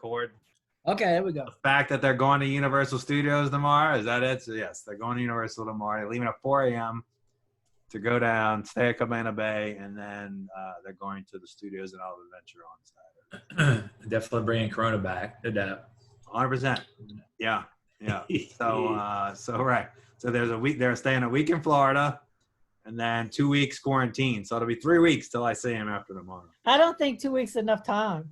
record. Okay, there we go. The fact that they're going to Universal Studios tomorrow, is that it? So yes, they're going to Universal tomorrow. They're leaving at 4 a.m. to go down, stay at Cabana Bay, and then they're going to the studios and All Adventure on Saturday. Definitely bringing Corona back. No doubt. 100%. Yeah. So right. So there's a week. They're staying a week in Florida, and then 2 weeks quarantine. So it'll be 3 weeks till I see him after tomorrow. I don't think 2 weeks is enough time.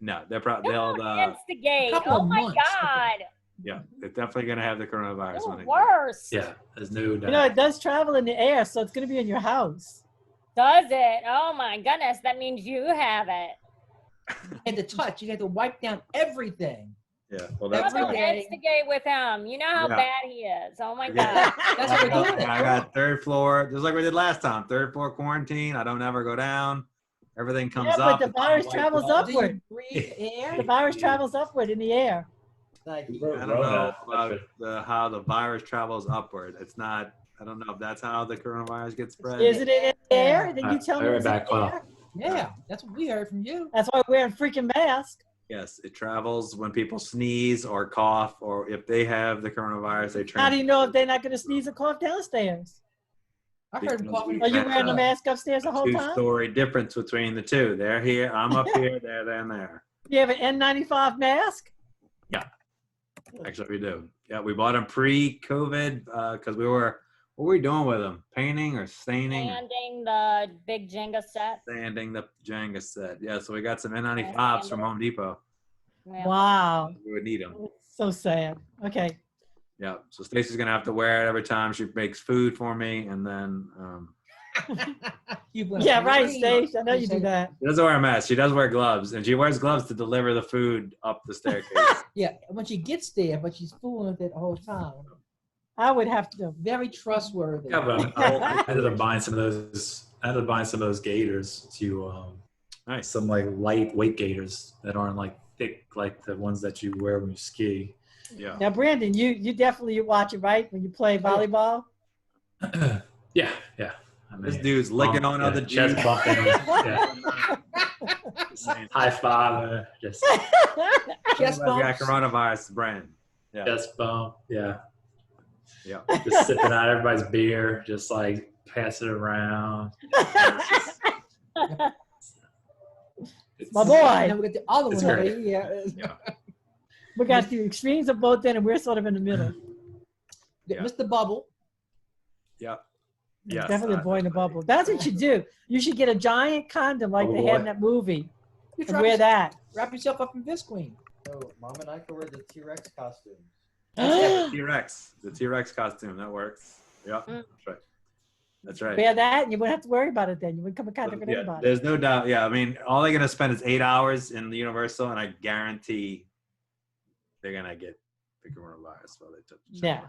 No, they'll instigate. couple Oh of my months. God. yeah, they're definitely gonna have the coronavirus You're on it. worse. Yeah, there's no doubt. You know, it does travel in the air, so it's going to be in your house. Does it? Oh my goodness. That means you have it. You had to touch. You had to wipe down everything. Yeah, well How that's Every about day. instigate with him? You know how Yeah. bad he is. Oh my Yeah. God. That's what we're doing. I got third floor, just like we did last time. Third floor quarantine. I don't ever go down. Everything comes Yeah, up. but the virus travels Do you upward. breathe air? The virus travels upward in the air. Like, I don't know about how the virus travels upward. It's not. I don't know if that's how the coronavirus gets spread. Is it in the air? Then you tell me Alright, it's in back the off. air. yeah, that's what we heard from you. That's why we're wearing freaking masks. Yes, it travels when people sneeze or cough, or if they have the coronavirus, they How do you transmit. know if they're not going to sneeze or cough downstairs? I heard him coughing. Are you wearing the mask upstairs the whole time? Two-story difference between the two. They're here. I'm up here. They're down there. You have an N95 mask? Actually, we do. Yeah, we bought them pre-COVID because we were. What were we doing with them? Painting or staining? Or Landing the big Jenga set. sanding the Jenga set. Yeah, so we got some N95s from Home Depot. Yeah. Wow. We would need them. So sad. Okay. Yeah, so Stacey's gonna have to wear it every time she makes food for me, and then You went Yeah, right, green. Stace. I know you do that. she doesn't wear a mask. She does wear gloves, and she wears gloves to deliver the food up the staircase. Yeah, when she gets there, but she's fooling with it the whole time. I would have to. Very trustworthy. Yeah, but I ended up buying some of those. I ended up buying some of those gaiters to Nice. some like lightweight gaiters that aren't like thick like the ones that you wear when you ski. Yeah. Now, Brandon, you definitely watch it, right? When you play volleyball? Yeah. I This mean, dude's licking on yeah, other chest dudes. bumping, yeah. High five, just Chest Everybody got bumps. coronavirus, Brandon. Yeah. chest bump, yeah. Yeah. Just sipping out everybody's beer, just like pass it around. My And boy. then we got the other It's one over great. here. We got the extremes of both ends, and we're sort of in the middle. Yeah. Mr. Bubble. Yeah. Yes, Definitely avoiding the bubble. That's what you do. You should get a giant condom like they had in that movie You and wear that. Wrap yourself up in Visqueen. So Mom and I could wear the T-Rex costumes. T-Rex. The T-Rex costume. That works. Yeah. Mm. That's right. That's right. Wear that, and you wouldn't have to worry about it then. You wouldn't come in contact with Yeah, anybody. there's no doubt. Yeah, I mean, all they're gonna spend is 8 hours in the Universal, and I guarantee they're gonna get the coronavirus while they touch. each Yeah. other.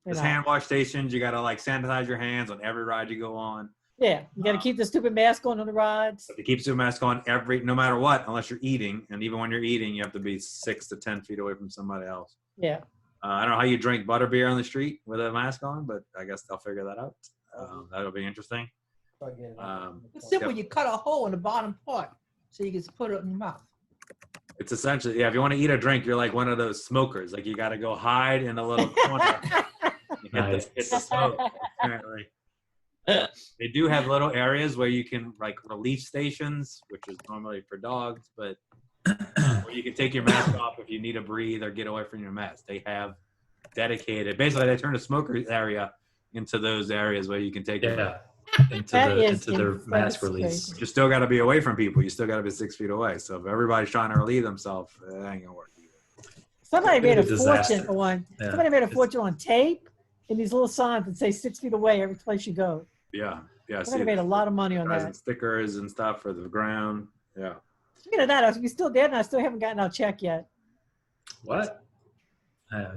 You There's know. hand wash stations. You gotta like sanitize your hands on every ride you go on. Yeah, you got to keep the stupid mask on the rides. But to keep your mask on no matter what, unless you're eating, and even when you're eating, you have to be 6 to 10 feet away from somebody else. Yeah. I don't know how you drink butterbeer on the street with a mask on, but I guess they'll figure that out. That'll be interesting. So I get it. It's simple. You cut a hole in the bottom part so you can put it in your mouth. It's essentially, yeah, if you want to eat or drink, you're like one of those smokers. Like you got to go hide in a little corner. Nice. Hit the smoke, apparently. They do have little areas where you can, like relief stations, which is normally for dogs, but where you can take your mask off if you need to breathe or get away from your mask. They have dedicated, basically they turn the smoker area into those areas where you can take your mask. Into That the is into their insane. mask That's release. crazy. You still got to be away from people. You still got to be 6 feet away. So if everybody's trying to relieve themselves, it ain't gonna work. Somebody made a It's a disaster. fortune on. Yeah. Somebody made a It's- fortune on tape and these little signs that say 6 feet away every place you go. Yeah, yeah. Somebody made a lot of money on and that. stickers and stuff for the ground. Yeah. Speaking of that, we still dead, and I still haven't gotten our check yet. What?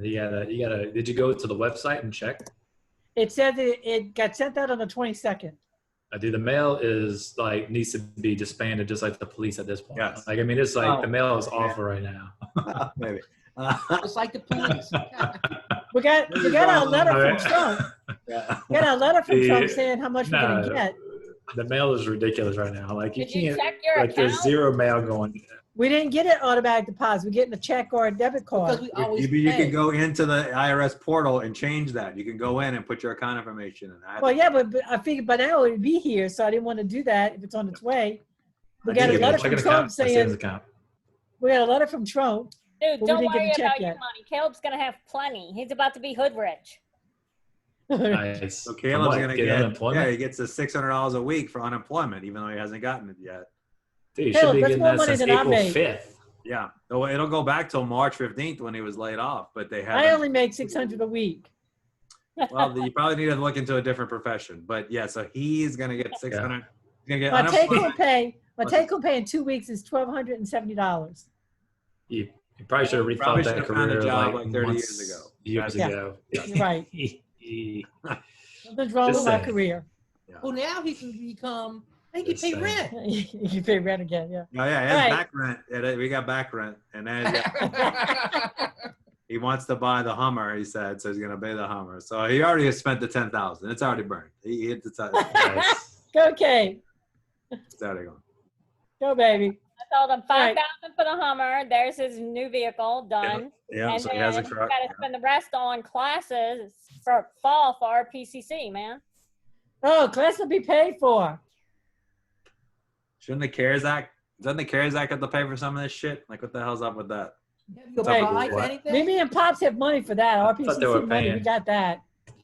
You gotta. Did you go to the website and check? It said that it got sent out on the 22nd. Dude, the mail is like needs to be disbanded, just like the police at this point. Yes. Like I mean, it's like Oh, the mail is awful right now. Maybe. Just like the police. We got our letter from Trump. Yeah. We got our letter from The- Trump saying how much we're No. gonna get. The mail is ridiculous right now. Like you Did you can't. check your Like there's account? zero mail going. We didn't get an automatic deposit. We're getting a check or a debit Because card. we always You pay. can go into the IRS portal and change that. You can go in and put your account information in. Well, yeah, but I figured by now it would be here, so I didn't want to do that if it's on its way. We I got a think letter it's from Checking Trump account, a savings saying, account. we got a letter from Trump. Dude, But we don't didn't get worry the check about your yet. money. Caleb's gonna have plenty. He's about to be hood rich. Nice. So From Caleb's what? gonna Get get unemployment? yeah, he gets the $600 a week for unemployment, even though he hasn't gotten it yet. Dude, you Caleb, should be that's getting more that money since than I April make. 5th. Yeah, so it'll go back till March 15th when he was laid off, but they I haven't. only make $600 a week. Well, you probably need to look into a different profession, but yeah. So he's gonna get 600. He's gonna get My take-home unemployment. pay, my What's it? take-home pay in 2 weeks is $1,270. You probably should have Probably rethought that should have found a career job like like 30 months- years ago. Years Yeah. ago. You're right. Yeah. Something's wrong Just with my saying. career. Well, now he can become. He can Just pay saying. rent. You pay rent again, yeah. Oh yeah, he has Right. back rent. We got back rent, and then he wants to buy the Hummer. He said so. He's gonna pay the Hummer. So he already has spent the 10,000. It's already burned. He hit the time. Nice. Go, Kate. It's already gone. Go, baby. I told him All right. 5,000 for the Hummer. There's his new vehicle done. Yeah, And so he has a then truck. got to spend the rest on classes for fall for our PCC, man. Oh, class will be paid for. Shouldn't the CARES Act? Doesn't the CARES Act have to pay for some of this shit? Like, what the hell's up with that? Have you Right. applied for What? anything? Mimi and Pops have money for that. thought they were RPCC money, we paying. got that.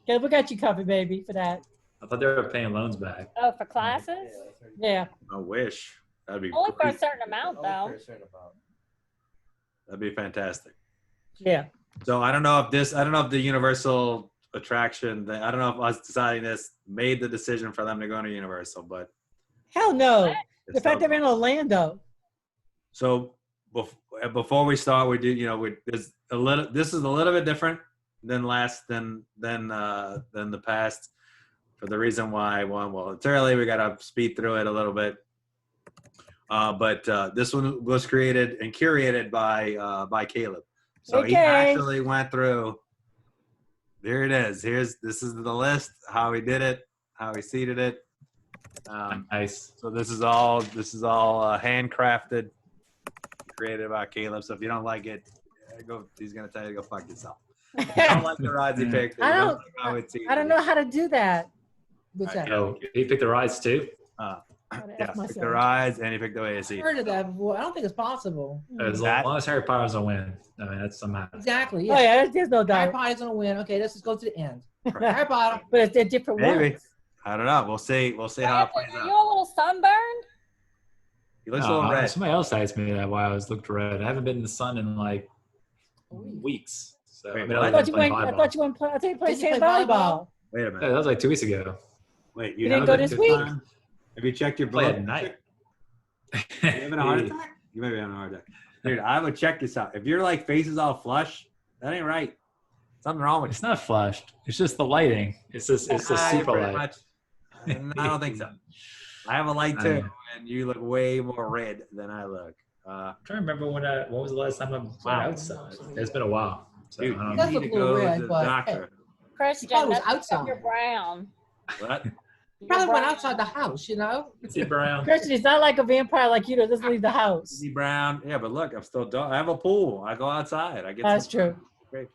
Okay, we got you covered, baby, for that. I thought they were paying loans back. Oh, for classes? Yeah. I wish. That'd be Only for a great. certain amount, though. That'd be fantastic. Yeah. So I don't know if the Universal attraction, I don't know if us deciding this made the decision for them to go to Universal, but Hell no. What? The fact they're in Orlando. So before we start, we do, this is a little bit different than the past for the reason why, well, it's early. We got to speed through it a little bit. But this one was created and curated by Caleb. So he Okay. actually went through. Here it is. This is the list, how he did it, how he seated it. Nice. So this is all handcrafted, created by Caleb. So if you don't like it, he's gonna tell you to go fuck yourself. If you don't like the rides he picked. I you don't- like how it's I don't know how to do that. What's that? Oh, he picked the rides too? Gotta Yeah, ask pick the myself. rides and he picked the way to I've see. heard of that before. I don't think it's possible. As That- long as Harry Potter's a win. I mean, that's somehow. Exactly. Oh, Yeah. yeah, there's no Harry doubt. Potter's gonna win. Okay, let's just go to the end. Harry Potter. But they're different Maybe. ones. I don't know. We'll see. We'll see how it plays Are you out. a little sunburned? He looks a little red. Somebody else asked me that while I was looked red. I haven't been in the sun in like weeks. So Wait, I mean, what? other I than thought you playing went. I volleyball. thought you went. I think you played Did you sand play volleyball. volleyball? Wait a Yeah, minute. that was like 2 weeks ago. Wait, You didn't go haven't this been week? time? Have you checked your Play blood? at night. You having a heart attack? You may be having a heart attack. Dude, I would check this out. If your face is all flush, that ain't right. Something wrong with It's not flushed. It's just the lighting. It's just you. super Pretty light. much. I don't think so. I have a light I too, know. and you look way more red than I look. I'm trying to remember when was the last time I played Wow. outside. It's been a while. So Dude, I don't you know. That's need a to little go red, to the but, doctor. Christian, thought it was that's because outside. you're brown. What? You probably You're went brown. outside the house, you know? Is it brown? Christian, he's not like a vampire like you. Doesn't leave the house. Is he brown? Yeah, but look, I'm still dark. I have a pool. I go outside. I get. That's some- true. Great.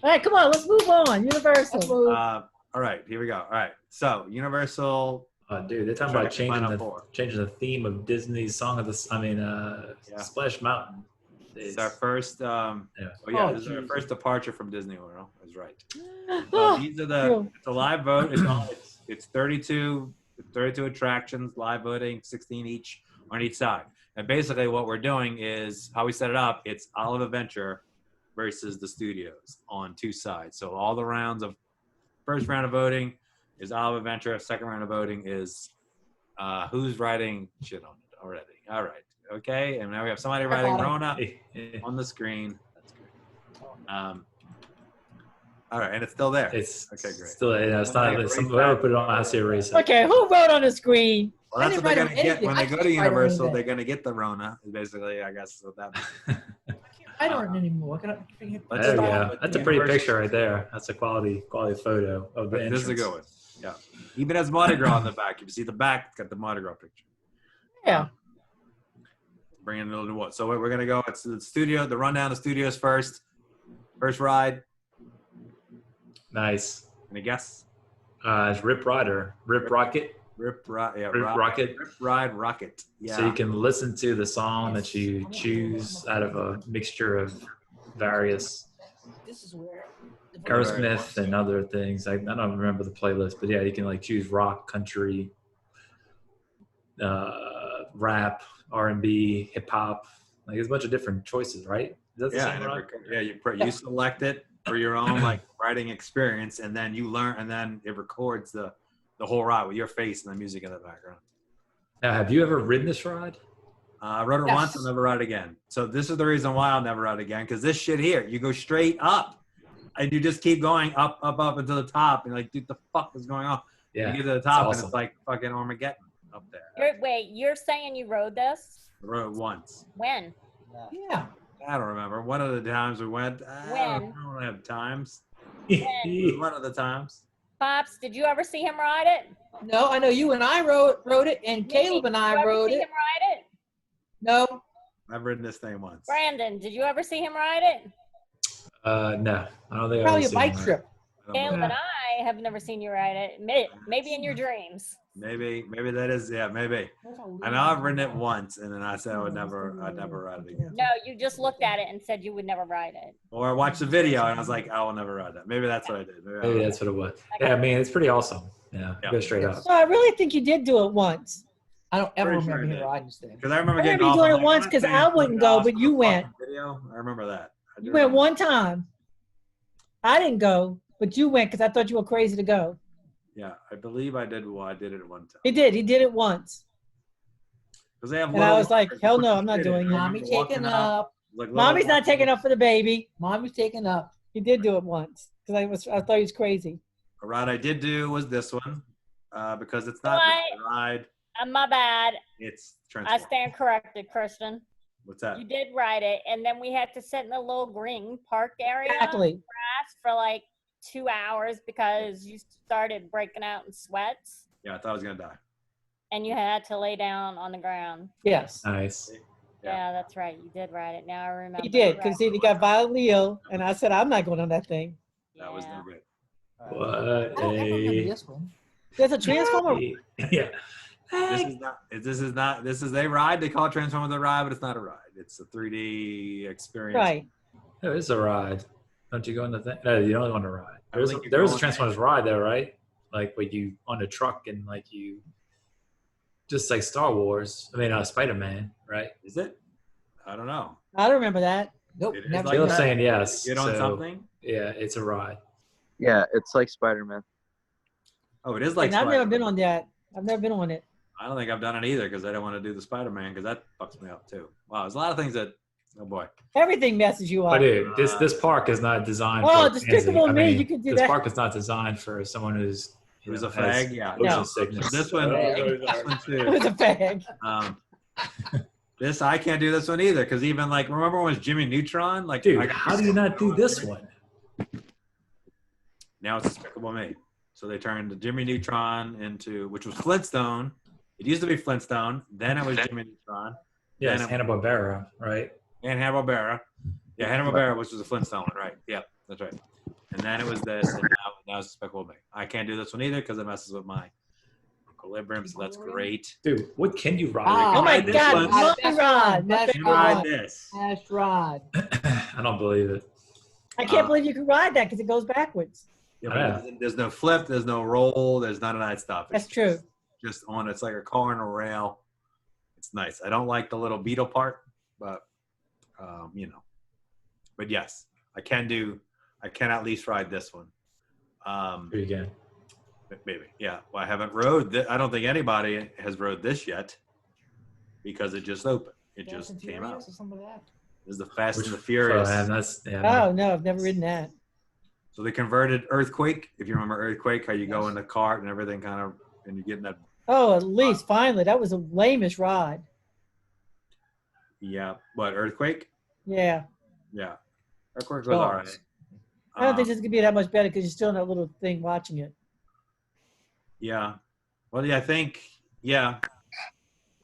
All right, come on, let's move on. Universal. All right, here we go. All right, so Universal. Oh, dude, they're talking Try about to find out changing more. the theme of Disney's Song of the. Yeah. Splash Mountain. It's our first. Yeah. This is our Jesus. first departure from Disney World. That's right. Oh, These are True. it's a live vote. It's 32 attractions, live voting, 16 each on each side. And basically what we're doing is how we set it up. It's Olive Adventure versus the studios on two sides. So all the rounds of first round of voting is Olive Adventure. Second round of voting is who's writing shit on it already. All right. Okay. And now we have somebody writing Rona on the screen. That's great. All right, and it's still there. It's Okay, great. Still, it's not. Whoever put it on has to erase it. Okay, who wrote on the screen? Well, I that's didn't what they're write gonna get anything. when I they go can't to write Universal. anything. They're gonna get the Rona. Is basically, I guess, what that means. I don't anymore. Can I forget? Let's There we start go. with That's a pretty Universal. picture right there. That's a quality photo of the This entrance. is a good one. Yeah, even has Mardi Gras on the back. If you see the back, it's got the Mardi Gras picture. Yeah. bringing a little what? So we're gonna go. It's the studio. The rundown of studios first. First ride. Nice. Any guess? It's Rip Rider, Rip Rocket, Rip Ride. Yeah, Rip Rocket. Rip Ride Rocket. Yeah. So you can listen to the song that you choose out of a mixture of various This is where. Aerosmith and other things. I don't remember the playlist, but yeah, you can like choose rock, country, rap, R&B, hip hop. Like there's a bunch of different choices, right? Is that the Yeah, same and rock? you select it for your own like writing experience, and then you learn, and then it records the whole ride with your face and the music in the background. Now, have you ever ridden this ride? I rode it once, I'll never ride it again. So this is the reason why I'll never ride again, because this shit here, you go straight up, and you just keep going up until the top, and you're like, dude, the fuck is going on? Yeah, You get to the top, awesome. and it's like fucking Armageddon up there. Wait, you're saying you rode this? I rode it once. When? Yeah. I don't remember. One of the times we went. I don't have times. It was one of the times. Pops, did you ever see him ride it? No, I know you and I rode it, and Caleb and Did I you ever rode see it. him ride it? No. I've ridden this thing once. Brandon, did you ever see him ride it? No, I don't think I've Probably ever a seen bike that. trip. I don't know. Caleb and I have never seen you ride it. Maybe in your dreams. Maybe that is, yeah, maybe. I know I've ridden it once, and then I said I'd never ride it again. No, you just looked at it and said you would never ride it. Or I watched the video and I was like, I will never ride that. Maybe that's what I did. Maybe that's what it was. Yeah, I mean, it's pretty awesome. Yeah, Yeah. go straight up. So I really think you did do it once. I don't ever Pretty sure remember I him did. riding this thing. Because I remember I getting remember you off. doing I'm it once "I'm 'cause not I paying wouldn't $20 go, for but the you fucking went. Video. I remember that. I do You went remember one time. I didn't go, but you went because I thought you were crazy to go. that. Yeah, I believe I did. Well, I did it at one time. He did. He did it once. Because they have. And I little was like, cars hell to no, put I'm not shit in. doing I it. remember Mommy walking taking up, up. like, little Mommy's not walking- taking up for the baby. Mommy's taking up. He did do it once because I thought he was crazy. A ride I did do was this one, because it's not What? a ride. My bad. It's I Transformers. stand corrected, Christian. What's that? You did ride it, and then we had to sit in the little green park area Exactly. grass for like 2 hours because you started breaking out in sweats, Yeah, I thought I was gonna die. and you had to lay down on the ground. Yes. Nice. Yeah. Yeah, that's right. You did ride it. Now I remember. He did Right. because he got violently ill, and I said I'm not going on that thing. That was Yeah. no good. What I don't ever remember a this one. There's a transformer. yeah. This is a ride. They call it Transformers a ride, but it's not a ride. It's a 3D experience. Right. There is a ride. Don't you go on the thing? No, you don't want to ride. I don't think you There is go a on Transformers ride there, right? Like where you on a truck and like you, just like Star Wars. I mean, Spider-Man, right? Is it? I don't know. I don't remember that. Nope. It is Never. like Caleb's that. saying yes. Get on so, something? Yeah, it's a ride. Yeah, it's like Spider-Man. Oh, it is like And I've never Spider-Man. been on that. I've never been on it. I don't think I've done it either because I don't want to do the Spider-Man because that fucks me up too. Wow, there's a lot of things that. Oh boy. Everything messes you But up. dude, this park is not designed. Oh, for Despicable pansy. I Me, mean, you could do this that. park is not designed for someone who's Who's a has fag? Yeah. motion No. sickness. This one, this one It too. was a fag. This I can't do this one either because even like remember when it was Jimmy Neutron? Like, Dude, I got- how do you not do this one? Now it's Despicable Me. So they turned the Jimmy Neutron into which was Flintstone. It used to be Flintstone. Then it was Jimmy Neutron Yes, Then it- Hanna-Barbera, right? and Hanna-Barbera. Yeah, Hanna-Barbera, which was a Flintstone one, right? Yeah, that's right. And then it was this, and now it's Despicable Me. I can't do this one either because it messes with my equilibrium. So that's great. Dude, what can you ride? Ah. Oh my This God, one- Monkey Rod. my Best favorite You ride one. this. Fast ride. I don't believe it. I can't believe you can ride that because it goes backwards. Yeah, Yeah. but there's no flip, there's no roll, there's none of that stuff. That's It's true. Just on, it's like a car on a rail. It's nice. I don't like the little beetle part, but you know. But yes, I can at least ride this one. Do it again. Maybe, yeah. Well, I haven't rode. I don't think anybody has rode this yet because it just opened. It Fast just and came Furious out. or something like that. This is the Fast Which- and the Furious. and that's yeah. Oh no, I've never ridden that. So they converted Earthquake. If you remember Earthquake, how you go Yes. in the cart and everything kind of, and you get in that. Oh, at least finally, that was a lamest ride. Yeah, what Earthquake? Yeah, Yeah, Earthquake was all right. I don't think this could be that much better because you're still in that little thing watching it. Yeah. Well, yeah, I think, yeah.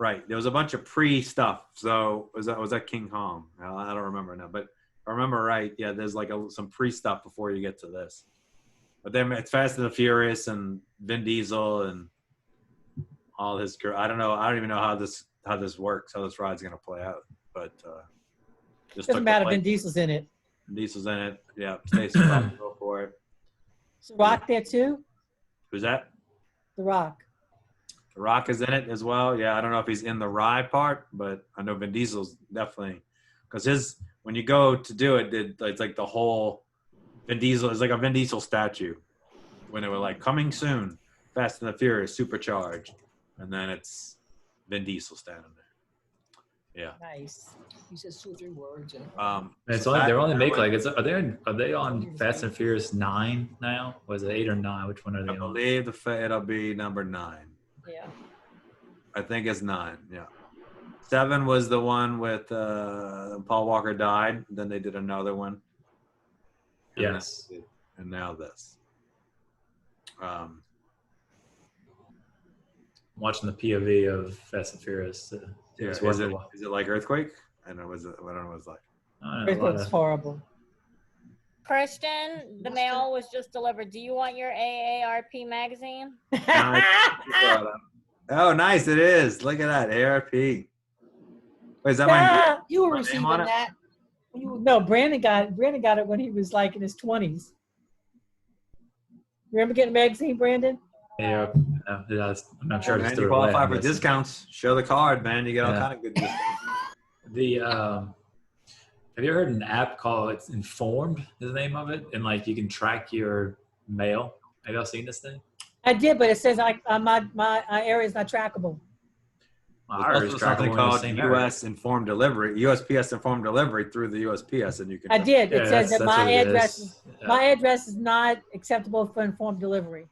Right. There was a bunch of pre-stuff. So was that King Kong? I don't remember now, but if I remember right, yeah, there's like some pre-stuff before you get to this. But then it's Fast and the Furious and Vin Diesel and all his crew. I don't know. I don't even know how this works, how this ride's gonna play out. But just Doesn't took matter. the Vin plane. Diesel's in it. Vin Diesel's in it. Yeah, Stacey probably go for it. Is The Rock there too? Who's that? The Rock. The Rock is in it as well. Yeah, I don't know if he's in the ride part, but I know Vin Diesel's definitely, because when you go to do it, it's like the whole Vin Diesel is like a Vin Diesel statue. When they were like coming soon, Fast and the Furious supercharged, and then it's Vin Diesel standing there. Yeah. Nice. He says 2 or 3 words. And And it's so only, they're that- only that make one- like are they on Fast and Furious 9 now? Was it 8 or 9? Which one are I they on? believe it'll be number 9. Yeah. I think it's 9. Yeah. 7 was the one with Paul Walker died. Then they did another one. And Yes. then- and now this. Watching the POV of Fast and Furious. Yeah, It's is worth it, a while. is it like Earthquake? I don't know. I don't know what it's like. I don't know, a lot It's of- horrible. Christian, the mail was just delivered. Do you want your AARP magazine? Oh, nice! It is. Look at that ARP. Wait, is that my? Ah! you were My name receiving on it? that. When you were, No, Brandon got it when he was like in his 20s. Remember getting a magazine, Brandon? Yeah, I'm not sure. I just Man, threw you it away, qualify I for guess. discounts. Show the card, man. You get all Yeah. kind of good discounts. The have you ever heard an app called it's Informed? Is the name of it, and like you can track your mail. Have y'all seen this thing? I did, but it says my area is not trackable. Well, There's ours also is something trackable in the called same area. US Informed Delivery, USPS Informed Delivery through the USPS, and you can. I did. It Yeah, says that that's my what it address is. is Yeah. my address is not acceptable for informed delivery.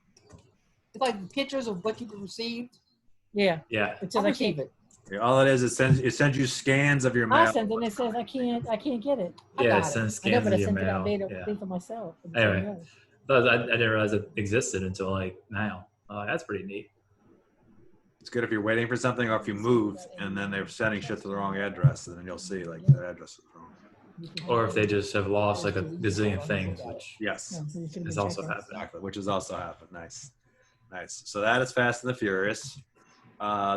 it's like pictures of what you received. Yeah, Yeah. it I says I receive can't. it. All it is, it sends you scans of your I mail. sent it and it says I can't get it. I Yeah, got it it. sends I know, scans but of I your sent it. I mail. made a Yeah. thing for myself. Anyway. I didn't realize it existed until like now. That's pretty neat. It's good if you're waiting for something or if you move and then they're sending shit to the wrong address, and then you'll see like that address is wrong. Or if they just have lost like a gazillion things, which Yes, has also happened. exactly, which has also happened. Nice. So that is Fast and the Furious.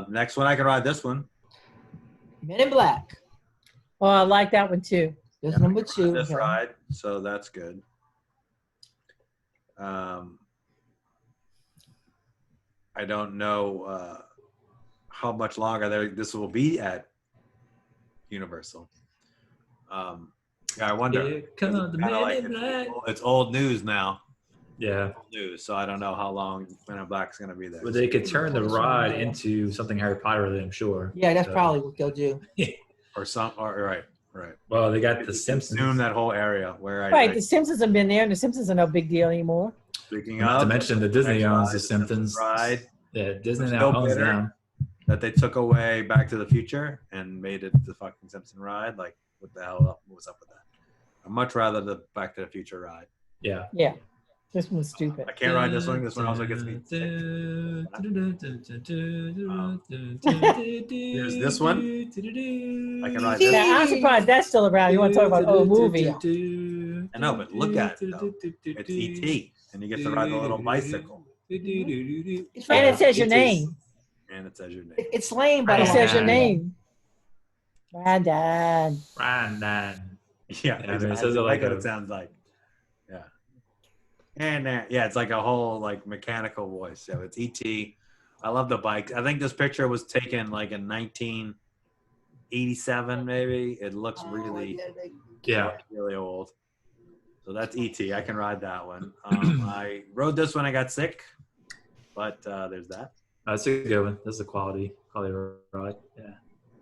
Next one, I can ride this one. Men in Black. Oh, I like that one too. That's number 2. This okay. ride, so that's good. I don't know how much longer this will be at Universal. Yeah, I wonder. Here come the Kinda men like in black. it's old news now. Yeah, Old news, so I don't know how long Men in Black's gonna be there. but they could turn the ride into something Harry Potter, I'm sure. Yeah, that's So- probably what they'll do. Right. Well, they got the Simpsons. Assume that whole area where Right, the Simpsons have been there, and the Simpsons are no big deal anymore. speaking Not of, to mention the Disney next owns ride, the Simpsons. ride Yeah, Disney I'm now still owns bitter. them. that they took away Back to the Future and made it the fucking Simpson ride. Like, what the hell was up with that? I'd much rather the Back to the Future ride. Yeah. Yeah, this one's stupid. I can't ride this one. This one also gets me sick. Here's this one. I can ride this. Now, I'm surprised that's still around. You want to talk about old movie? I know, but look at it, though. It's E.T. and you get to ride the little bicycle, It's And right. it says your name. and it says your name. It's lame, but It Yeah. says your name. Brandon. Brandon. Yeah, I mean, it says it I like what a- it sounds like. Yeah, and yeah, it's like a whole like mechanical voice. So it's E.T. I love the bike. I think this picture was taken like in 1987, maybe. It looks really, Yeah. really old. So that's E.T. I can ride that one. I rode this when I got sick, but there's that. That's a good one. This is a quality ride. Yeah.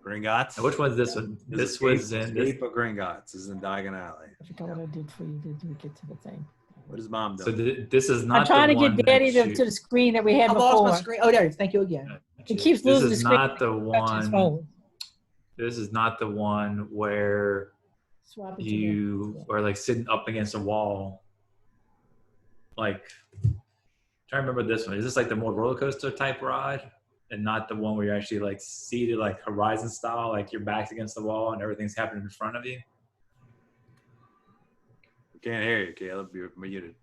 Gringotts. And which one's this one? This was in this, Escape of Gringotts. This is in Diagon Alley. I forgot what I did for you to get to the thing. What is mom so doing? this is not I'm trying the to one get Daddy that to the screen that we had I lost my before. screen. Oh, there it is. Thank you again. He keeps this losing is the screen. not the Touch his one. phone. This is not the one where Swap it to you the- are like sitting up against a wall. Like, trying to remember this one. Is this like the more roller coaster type ride? and not the one where you're actually like seated like horizon style, like your back's against the wall and everything's happening in front of you? Can't hear you, Caleb. You're muted.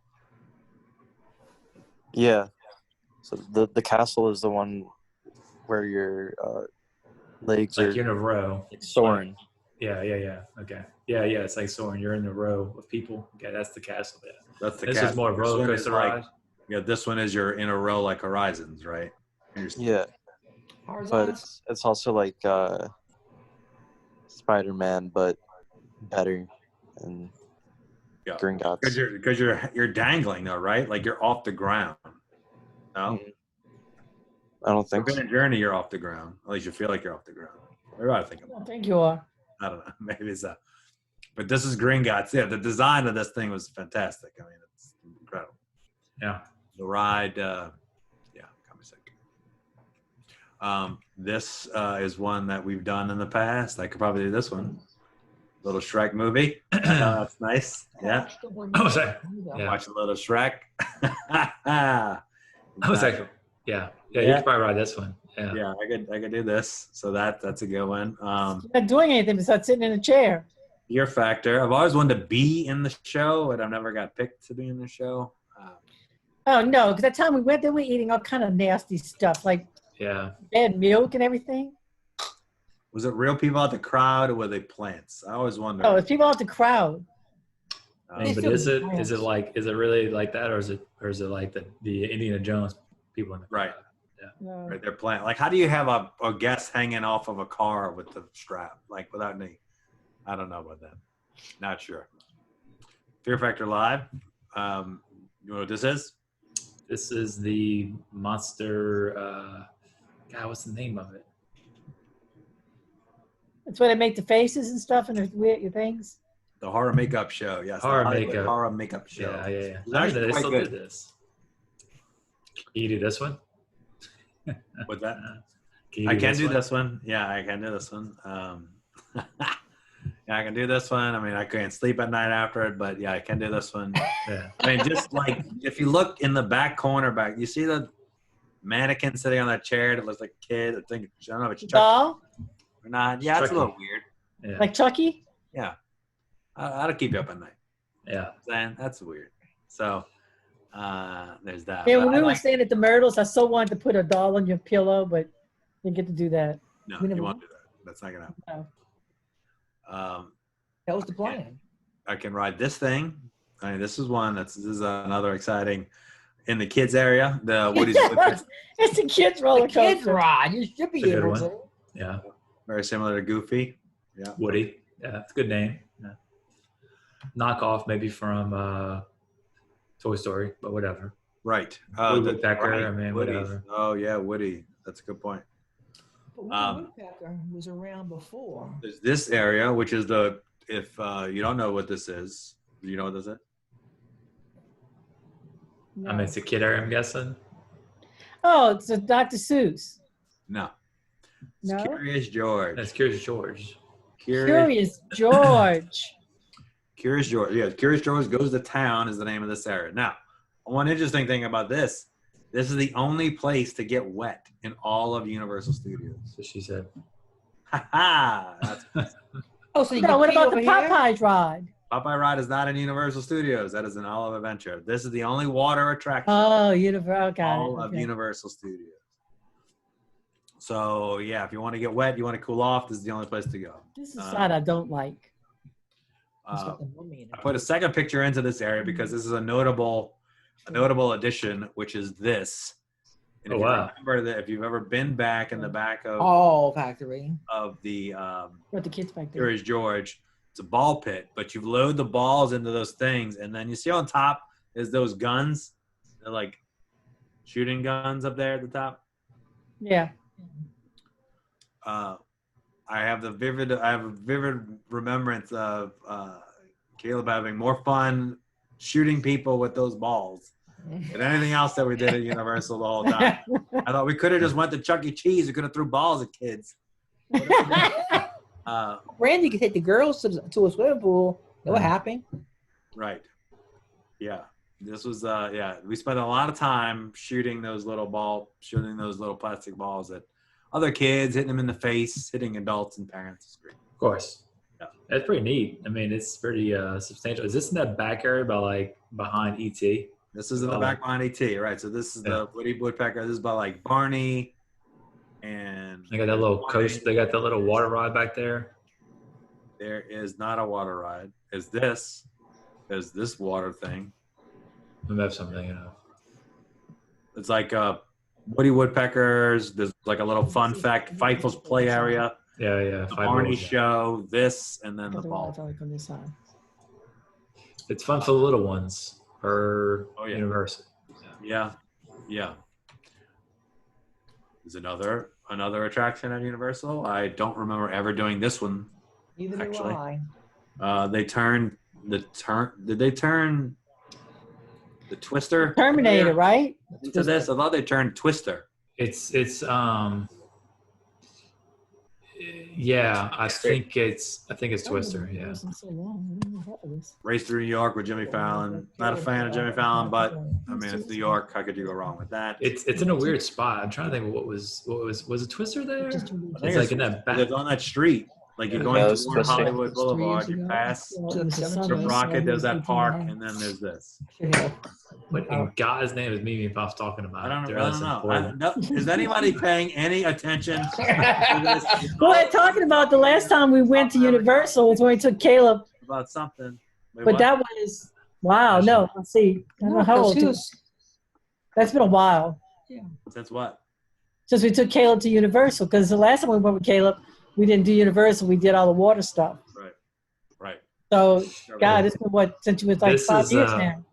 Yeah. So the castle is the one where your legs Like are you're in a row. soaring. Yeah. Okay. Yeah. It's like soaring. You're in a row of people. Okay, that's the castle. Yeah. That's the This castle. is more This roller one is coaster like- ride. Yeah, this one is you're in a row like Horizons, right? Yeah, but Horizontal. it's also like Spider-Man, but better and Yeah. Gringotts. Because you're dangling though, right? Like you're off the ground. No, I don't think so. Forbidden Journey, you're off the ground. At least you feel like you're off the ground. What do I think I about? don't think you are. I don't know. Maybe it's that. But this is Gringotts. Yeah, the design of this thing was fantastic. I mean, it's incredible. Yeah. The ride, got me sick. This is one that we've done in the past. I could probably do this one. Little Shrek movie. That's nice. Yeah. Oh, sorry. Yeah. Watch a little Shrek. I was like, yeah. You Yeah. could probably ride this one. Yeah. Yeah, I could do this. So that's a good one. You're not doing anything besides sitting in a chair. Fear Factor. I've always wanted to be in the show, but I've never got picked to be in the show. Oh no, because that time we went there, we were eating all kind of nasty stuff, like Yeah. bad milk and everything. Was it real people at the crowd or were they plants? I always wonder. Oh, it's people out the crowd. But is it really like that, or is it like the Indiana Jones people in the Right. crowd? No. Right, they're plant. Like, how do you have a guest hanging off of a car with the strap, like without any? I don't know about that. Not sure. Fear Factor Live. You know what this is? This is the monster. God, what's the name of it? That's where they make the faces and stuff and the weird things. The horror makeup show. Yes, the Horror Hollywood makeup. Horror makeup show. Yeah. It's I actually mean, they quite still good. did this. Can you do this one? With that, Can you I can do one? this one. Yeah, I can do this one. Yeah, I can do this one. I mean, I can't sleep at night after it, but yeah, I can do this one. Yeah. I mean, just like if you look in the back corner, you see the mannequin sitting on that chair that looks like a kid. I don't know if it's Chucky Doll, or not. Yeah, it's a Chucky. little weird. Yeah. like Chucky. Yeah, that'll keep you up at night. Yeah. Saying that's weird. So there's that. Yeah, But when I we were like- staying at the Myrtles, I so wanted to put a doll on your pillow, but didn't get to do that. no, we never- you won't do that. That's not gonna happen. No. That was the plan. I can ride this thing. I mean, this is one. This is another exciting in the kids area. The Woody's It's a kids roller The kids coaster. ride. You should be It's a good able one. to. Yeah. very similar to Goofy. Yeah. Woody. Yeah, it's a good name. Yeah. Knockoff maybe from Toy Story, but whatever. Right. Woody Woodpecker, I mean, Woody's. whatever. Oh yeah, Woody. That's a good point. But Woody Woodpecker was around before. There's this area, which is if you don't know what this is, do you know what this is? I mean, it's a kid area, I'm guessing. Oh, it's a Dr. Seuss. No. It's No? Curious George. That's Curious George. Curious George. Curious George. Yeah, Curious George Goes to Town is the name of this area. Now, one interesting thing about this is the only place to get wet in all of Universal Studios. So she said. Ha ha! That's Oh, so you No, can what pee about the over here? Popeyes ride? Popeye Ride is not in Universal Studios. That is in All of Adventure. This is the only water attraction. Oh, Universal. Got all it. of Okay. Universal Studios. So yeah, if you want to get wet, you want to cool off, this is the only place to go. This is the side I don't like. It's got the mummy in it. I put a second picture into this area because this is a notable addition, which is this. And if Oh, you wow. remember that, if you've ever been back in the back of Oh, factory. the What the kids back there. Curious George, it's a ball pit, but you load the balls into those things, and then you see on top is those guns. They're like shooting guns up there at the top. Yeah. I have a vivid remembrance of Caleb having more fun shooting people with those balls than anything else that we did at Universal the whole time. I thought we could have just went to Chuck E. Cheese. We could have threw balls at kids. Randy could take the girls to a swimming pool. They were happy. Right. Yeah. This was yeah. We spent a lot of time shooting those little plastic balls at other kids, hitting them in the face, hitting adults and parents. It's great. Of course. Yeah. That's pretty neat. I mean, it's pretty substantial. Is this in that back area by like behind ET? This is in the back behind ET, right? So this is the Woody Woodpecker. This is by like Barney, and They got that little coast. They got that little water ride back there. There is not a water ride. There's this water thing. Maybe that's something, It's like Woody Woodpeckers. There's like a little fun fact, Feifels play area, Yeah. the Barney show, this, and then the ball. On this side. It's fun for the little ones. Per Oh, yeah. Universal. Yeah. There's another attraction at Universal. I don't remember ever doing this one. Neither Actually. do I. Did they turn the Twister Terminator, right? into this? I thought they turned Twister. It's yeah, I think it's Twister, yeah. Race Through New York with Jimmy Fallon. Not a fan of Jimmy Fallon, but I mean it's New York. How could you go wrong with that? It's in a weird spot. I'm trying to think of what was it Twister there? I It's think like in that back. It's on that street. Like you're going Yeah, it's toward Twister. Hollywood Boulevard, you pass Trip Rocket, there's that park, and then there's this. What in God's name is Mimi Puff talking about? I don't That's know. important. Is anybody paying any attention to this? Well, we're talking about the last time we went to Universal was when we took Caleb, About something. Wait, but what? that was wow. No, let's see. I don't know how old. That's been a while Since what? since we took Caleb to Universal. Because the last time we went with Caleb, we didn't do Universal. We did all the water stuff. Right. So, God, it's been what since you was like This 5 is, years now.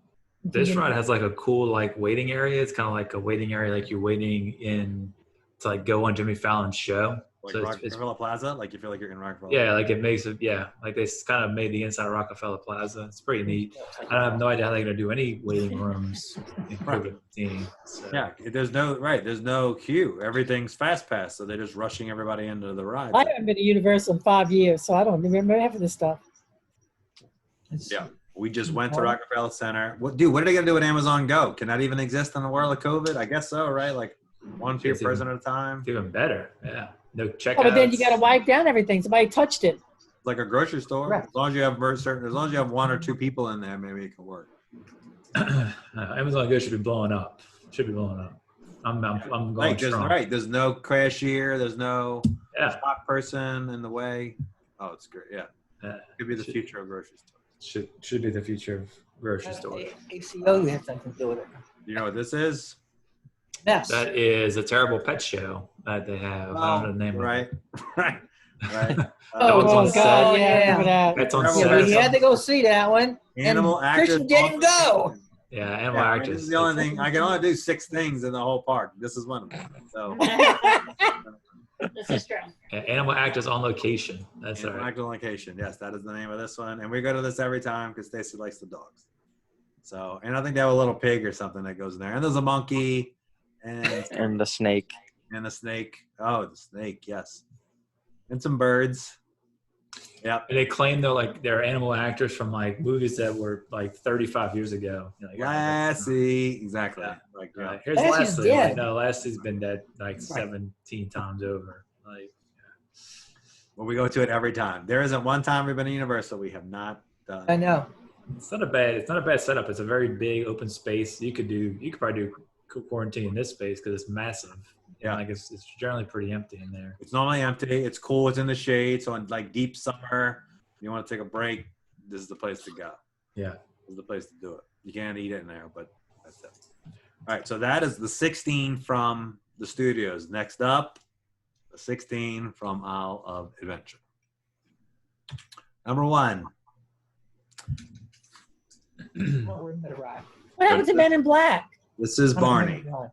This ride has like a cool like waiting area. It's kind of like a waiting area, like you're waiting in to like go on Jimmy Fallon's show. Like So it's- Rockefeller Plaza? Like you feel like you're in Rockefeller? Yeah, like it makes it. Yeah, like they kind of made the inside of Rockefeller Plaza. It's pretty neat. I have no idea how they're gonna do any waiting rooms in COVID-19. So. Yeah, there's no queue. Everything's fast pass, so they're just rushing everybody into the ride. I haven't been to Universal in 5 years, so I don't remember half of this stuff. Yeah. We just went to Rockefeller Center. What are they gonna do with Amazon Go? Can that even exist in the world of COVID? I guess so, right? Like one per It's even- person at a time. It's even better. Yeah, no checkouts. Oh, but then you got to wipe down everything. Somebody touched it. Like a grocery store. Right. As long as you have one or two people in there, maybe it can work. Amazon Go should be blowing up. I'm going Like strong. there's no cashier, there's no Yeah, stock person in the way. Oh, it's great. Yeah. yeah. Could be the future of grocery stores. Should be the future of grocery stores. ACO has something to do with it. You know what this is? Yes. That is a terrible pet show that they have. I don't know the name Right. Right. Right. That one's on God, set. yeah, remember that. of it. That's on Yeah, Yeah, we set. had to go see that one. Animal and actors. Christian didn't go. Yeah, animal Yeah, I mean, actors. this is the only thing. I can only do 6 things in the whole park. This is one of them. So, This is true. Yeah, animal actors on location. That's all Animal right. actor location. Yes, that is the name of this one. And we go to this every time because Stacy likes the dogs. So, and I think they have a little pig or something that goes in there. And there's a monkey And the snake. and a snake. Oh, the snake. Yes. And some birds. Yep. And they claim they're animal actors from like movies that were like 35 years ago. You're like, Lassie. Exactly. Yeah. Like, Here's Lassie's Leslie. dead. Like, no, Leslie's been dead like 17 times over. Like, well, we go to it every time. There isn't one time we've been to Universal we have not done. I know. it's not a bad setup. It's a very big open space. You could probably do quarantine in this space because it's massive. Yeah. Like it's generally pretty empty in there. It's normally empty. It's cool. It's in the shade. So in like deep summer, you want to take a break, this is the place to go. Yeah. This is the place to do it. You can't eat it in there, but that's it. All right. So that is the 16 from the studios. Next up, the 16 from Isle of Adventure. Number 1. We're in the ride. What happened to Men in Black? This is Barney. No,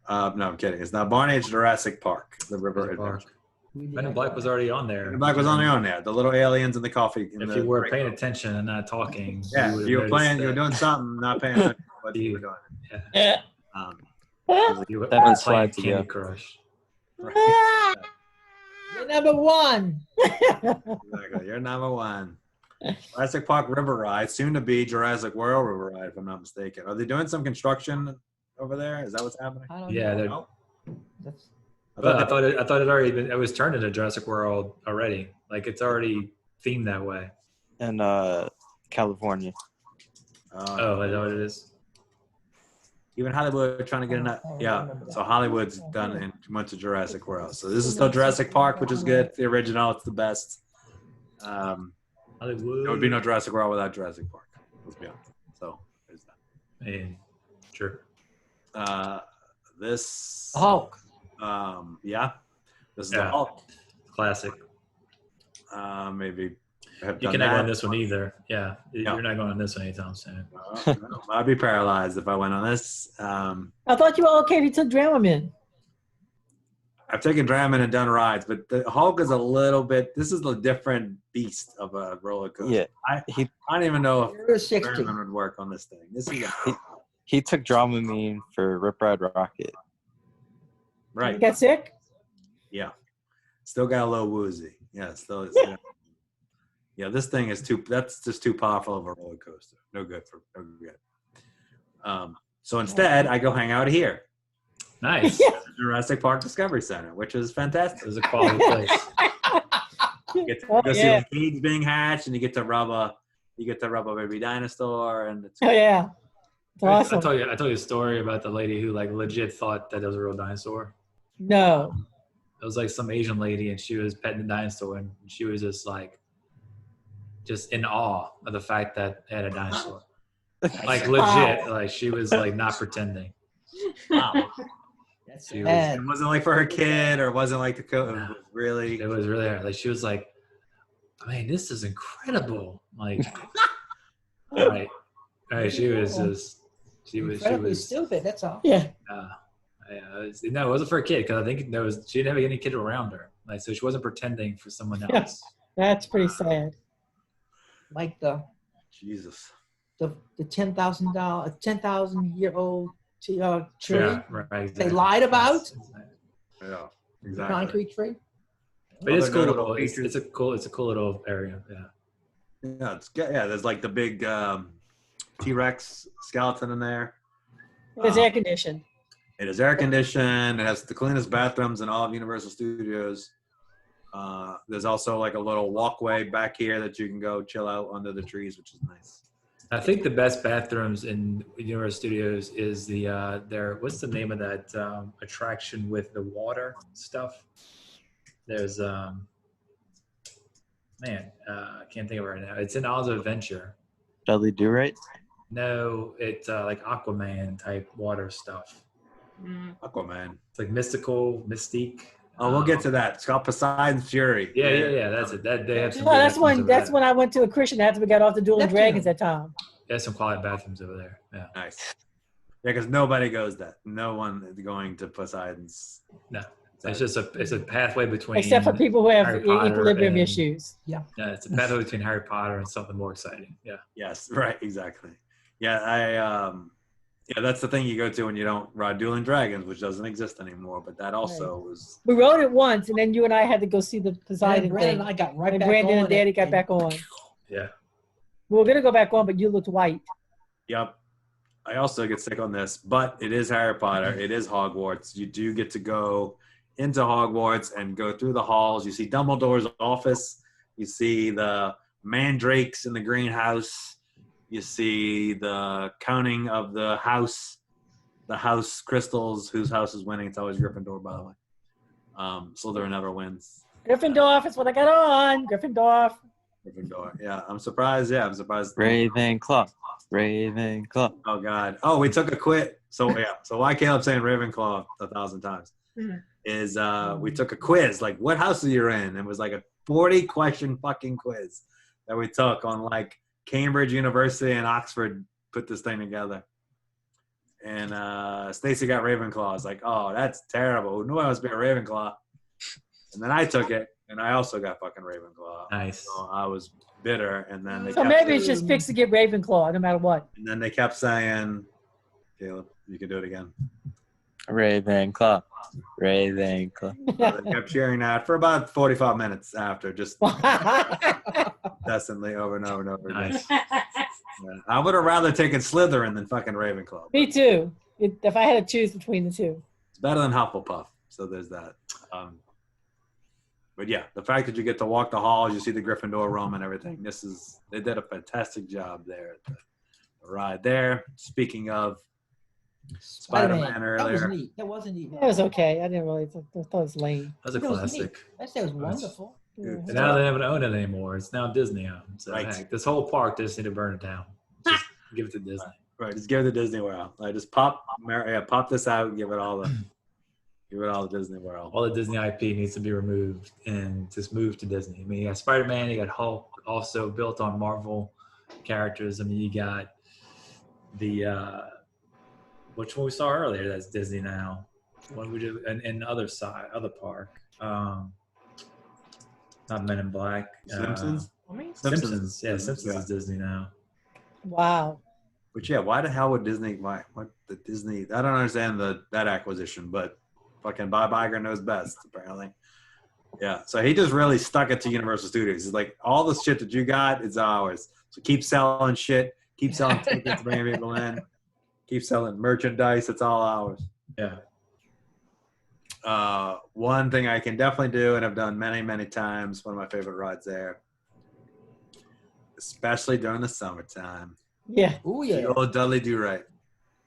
I'm kidding. It's not Barney. It's Jurassic Park, the River Adventure. Men in Black was already on there. Men in Black was on their own there. The little aliens in the coffee. If you were paying attention and not talking, Yeah, would you were have playing. noticed You were that. doing something, not paying attention to what you were doing. Yeah. You were That one playing slides Candy you. Crush. You're number 1. Exactly. You're number 1. Jurassic Park River Ride, soon to be Jurassic World River Ride, if I'm not mistaken. Are they doing some construction over there? Is that what's happening? I don't Yeah, know. they're, No? That's, but I they- thought it already been, it was turned into Jurassic World already. Like it's already themed that way. In California. Oh, is that what it is? Even Hollywood trying to get in that. Oh, I Yeah. remember that. So Hollywood's done and went to Jurassic World. So this is still Jurassic Park, which is good. The original, it's the best. Hollywood. There would be no Jurassic World without Jurassic Park. Let's be honest. So there's that. And, sure. This. Hulk. Yeah. This is the Yeah. Hulk. Classic. Maybe. Have You done cannot go on that. this one either. Yeah. No. You're not going on this one anytime soon. No, I'd be paralyzed if I went on this. I thought you were okay if you took Dramamine. I've taken Dramamine and done rides, but the Hulk is a little bit. This is a different beast of a roller coaster. Yeah, I he don't even know if You're 60. Dramamine would work on this thing. This is he took Dramamine for Rip Ride Rocket. You right. got sick? Yeah, still got a little woozy. Yeah, still. Yeah. Yeah, this thing is too. That's just too powerful of a roller coaster. No good. So instead, I go hang out here, Nice. Yeah. at the Jurassic Park Discovery Center, which is fantastic. It was a quality place. You get to Oh, go see yeah. the seeds being hatched, and you get to rub a baby dinosaur, and it's Oh, yeah. It's awesome. I told you a story about the lady who like legit thought that it was a real dinosaur. No. It was like some Asian lady, and she was petting the dinosaur, and she was just in awe of the fact that it had a dinosaur. Like legit, like she was like not pretending. wow. That's She bad. It wasn't like for her kid, or it wasn't like the coat. It was really. It was really like she was like, "Man, this is incredible!" Like, right. She was just, she Incredibly was. stupid. That's all. Yeah. No, it wasn't for a kid because I think there was she didn't have any kid around her, like so she wasn't pretending for someone Yeah. else. That's pretty sad. Like the Jesus. $10,000 tree. Yeah, right. Exactly. lied about? Yeah. The Exactly. concrete tree. But it's Other cool. notable Little, it's features- a cool little area. Yeah. Yeah. There's like the big T-Rex skeleton in there. It's air conditioned. It is air conditioned. It has the cleanest bathrooms in all of Universal Studios. There's also like a little walkway back here that you can go chill out under the trees, which is nice. I think the best bathrooms in Universal Studios is the their what's the name of that attraction with the water stuff? There's I can't think of it right now. It's in Oz Adventure. Dudley Do Right. No, it's like Aquaman type water stuff. Aquaman. It's like mystical, mystique. Oh, we'll get to that. It's called Poseidon's Fury. Yeah. That's it. That they have some. Oh, good that's bathrooms when over that's there. when I went to a Christian after we got off the Dueling Neptune. Dragons that time. They have some quality bathrooms over there. Yeah. Nice. Yeah, because nobody goes that. No one is going to Poseidon's. No. It's just it's a pathway between. Except for people who have Harry Potter equilibrium and- issues. Yeah, it's a pathway between Harry Potter and something more exciting. Yeah. Yes, right, exactly. Yeah, that's the thing you go to when you don't ride Dueling Dragons, which doesn't exist anymore. But that also was. We rode it once, and then you and I had to go see the And Poseidon Brandon thing. and I got right And back Brandon on and Daddy it, got back on. Yeah. We were gonna go back on, but you looked white. Yep. I also get sick on this, but it is Harry Potter. It is Hogwarts. You do get to go into Hogwarts and go through the halls. You see Dumbledore's office. You see the mandrakes in the greenhouse. You see the counting of the house crystals, whose house is winning. It's always Gryffindor, by the way. Slytherin never wins. Gryffindor is what I got on. Gryffindor. Gryffindor. Yeah, I'm surprised. Yeah, I'm surprised. Ravenclaw. Ravenclaw. Oh God. Oh, we took a quiz. So why Caleb saying Ravenclaw 1,000 times is we took a quiz, like what house are you in? It was like a 40 question fucking quiz that we took on like Cambridge University and Oxford put this thing together. And Stacy got Ravenclaw. I was like, oh, that's terrible. Who knew I was being Ravenclaw? And then I took it and I also got fucking Ravenclaw. Nice. So I was bitter, and then they So kept maybe it's just fixed to get Ravenclaw, no matter what. and then they kept saying, Caleb, you can do it again. Ravenclaw. Ravenclaw. So they kept cheering that for about 45 minutes after, just incessantly over and over and over again. Nice. Yeah. I would have rather taken Slytherin than fucking Ravenclaw. Me too. If I had to choose between the two. It's better than Hufflepuff, so there's that. But yeah, the fact that you get to walk the halls, you see the Gryffindor room and everything. They did a fantastic job there at the ride there. Speaking of Spider-Man That earlier. was neat. That wasn't neat. It was okay. I didn't really. I thought it was lame. That's a It was classic. I said it was wonderful. Good. And now they don't own it anymore. It's now Disney owned. So Right. heck, this whole park, they just need to burn it down. Just give it to Disney. Right, just give it to Disney World. Like, just pop this out and give it all to Disney World. All the Disney IP needs to be removed and just move to Disney. I mean, you got Spider-Man, you got Hulk, also built on Marvel characters. I mean, you got the which one we saw earlier that's Disney now. What we do and other park. Not Men in Black. Simpsons? Simpsons. Yeah, Simpsons. Simpsons is Disney now. Wow. But yeah, why the hell would Disney? What the Disney? I don't understand that acquisition, but fucking Bob Iger knows best apparently. Yeah, so he just really stuck it to Universal Studios. He's like, all the shit that you got is ours. So keep selling shit, keep selling tickets, bringing people in, keep selling merchandise. It's all ours. Yeah. One thing I can definitely do, and I've done many, many times. One of my favorite rides there, especially during the summertime. Yeah. Oh The yeah. old Dudley Do Right.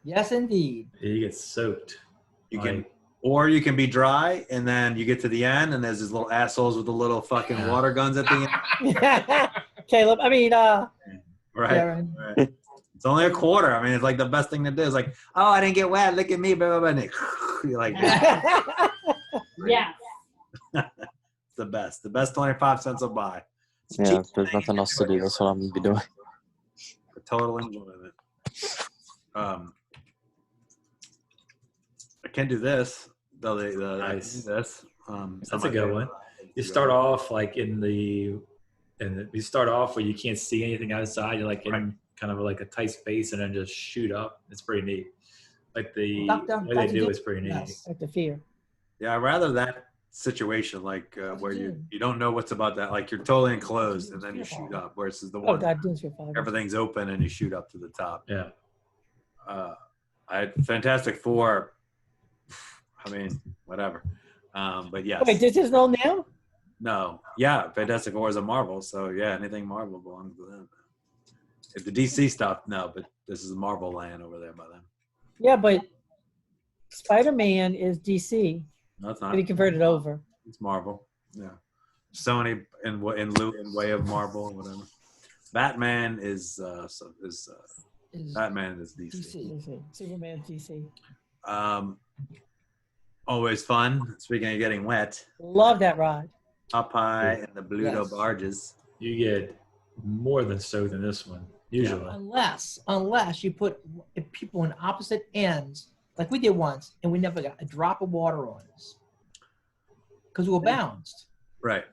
Yes, indeed. You get soaked. You can, Like, or you can be dry, and then you get to the end, and there's these little assholes with the little fucking water guns at the end. Caleb. I mean, Right. Darren. Right. It's only a quarter. I mean, it's like the best thing to do. It's like, oh, I didn't get wet. Look at me, blah, blah, blah. And they- you're like, Yeah. it's the best. The best 25 cents will buy. It's Yeah, cheap. there's nothing else to do. That's what I'm gonna be doing. For total enjoyment. I can do this. Though I can Nice. do this. That's a good one. You start off like you start off where you can't see anything outside. You're like in Right. kind of like a tight space and then just shoot up. It's pretty neat. Like the Dr. way they do is pretty neat. Yes. like the fear. Yeah, I'd rather that situation, like where you don't know what's about that. Like you're totally enclosed and then you shoot up. Versus the Oh, one God, Dinosaur Father. everything's open and you shoot up to the top. Yeah. I had Fantastic Four. I mean, whatever. But yes. Wait, this is no now? No. Yeah, Fantastic Four is a Marvel, so yeah, anything Marvel belongs to them. If the DC stuff, no, but this is Marvel land over there by them. Yeah, but Spider-Man is DC. No, it's And not. he converted over. It's Marvel. Yeah. Sony in way of Marvel, whatever. Batman is Batman is DC. DC. DC. Superman, DC. Always fun. Speaking of getting wet, Love that ride. Popeye and the Bluto Yes. barges. You get more than soaked in this one, usually. Unless you put people in opposite ends, like we did once, and we never got a drop of water on us because we were bounced. Right.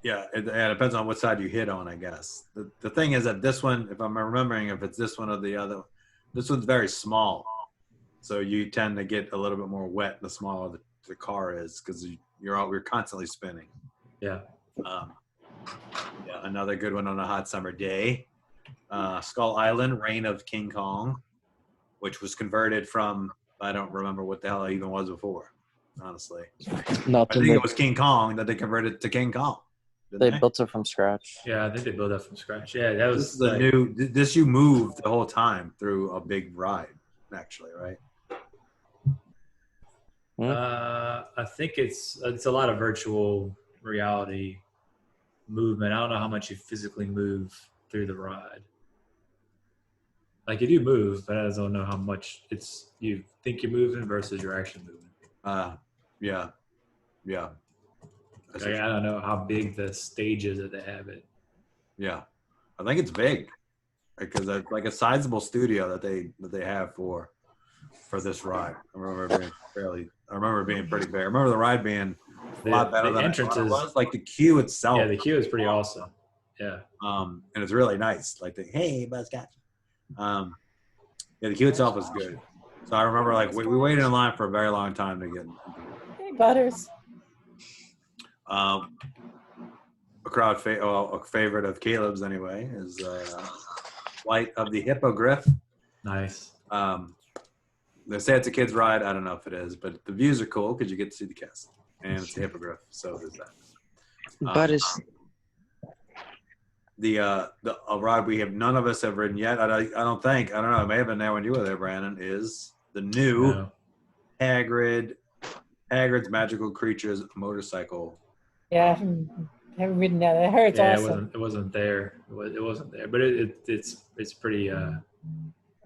Yeah, it depends on what side you hit on, I guess. The thing is that this one, if I'm remembering, if it's this one or the other, this one's very small. So you tend to get a little bit more wet the smaller the car is because you're constantly spinning. Yeah. Yeah, another good one on a hot summer day. Skull Island, Reign of King Kong, which was converted from, I don't remember what the hell it even was before, honestly. I Nothing. think it was King Kong that they converted to King Kong. They Didn't built it from scratch. Yeah, I think they built that from scratch. Yeah, that was This is a like- new. This you moved the whole time through a big ride, actually, right? I think it's a lot of virtual reality movement. I don't know how much you physically move through the ride. Like you do move, but I just don't know how much it's you think you're moving versus you're actually moving. Yeah. Like, I don't know how big the stage is that they have it. Yeah, I think it's big because it's like a sizable studio that they have for this ride. I remember it being pretty big. I remember the ride being a lot better the than entrance I thought it is was. Like the queue itself. yeah, the queue is pretty awesome. Yeah. And it's really nice. Like hey, Buzzcatch. Yeah, the queue itself is good. So I remember like we waited in line for a very long time to get into the Butters. A favorite of Caleb's anyway is Flight of the Hippogriff. Nice. They say it's a kid's ride. I don't know if it is, but the views are cool because you get to see the castle, and it's a hippogriff, so there's that. But it's A ride we have none of us have ridden yet. I don't think. I don't know. It may have been there when you were there, Brandon. Is the new No. Hagrid's Magical Creatures motorcycle. Yeah, I haven't ridden that. I heard it's Yeah, awesome. it wasn't there. It wasn't there, but it's pretty. I've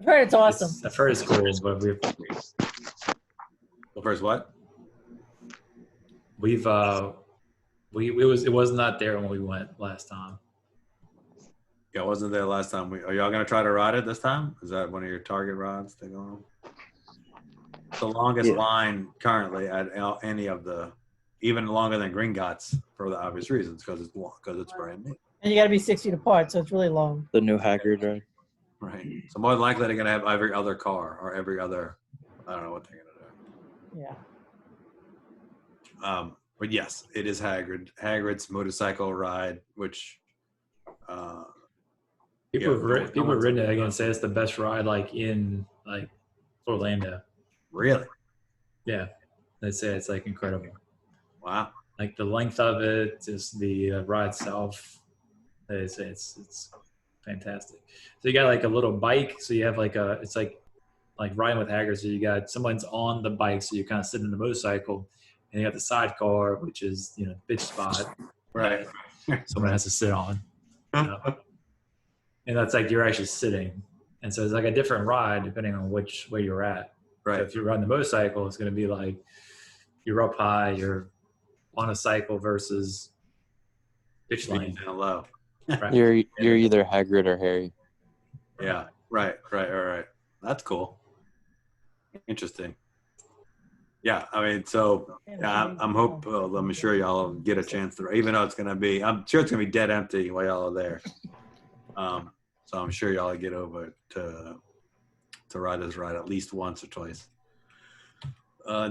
heard it's awesome. I've heard it's cool, but Well, first what? it was not there when we went last time. Yeah, it wasn't there last time. Are y'all gonna try to ride it this time? Is that one of your target rides to go on? The longest line currently at any of the, even longer than Gringotts for the obvious reasons, because it's brand new. And you got to be 6 feet apart, so it's really long. the new Hagrid ride. Right. So more than likely they're gonna have every other car or every other. I don't know what they're gonna Yeah. do. But yes, it is Hagrid's motorcycle ride, which. People Yeah, have ridden it again. Say it's the best ride in Orlando. Really? Yeah, they say it's incredible. Wow. Like the length of it, just the ride itself. They say it's fantastic. So you got a little bike. So you have it's like riding with Hagrid. So you got someone's on the bike, so you kind of sit in the motorcycle, and you got the sidecar, which is the bitch spot. Right. Someone has to sit on. And that's you're actually sitting. And so it's a different ride depending on which way you're at. So Right. if you're riding the motorcycle, it's going to be you're up high, you're on a cycle versus pitch lane. Down low. Right. You're either Hagrid or Harry. Yeah. Right. That's cool. Interesting. Yeah. I mean, so yeah, I'm sure y'all get a chance to, even though I'm sure it's gonna be dead empty while y'all are there. So I'm sure y'all get over to ride this ride at least once or twice.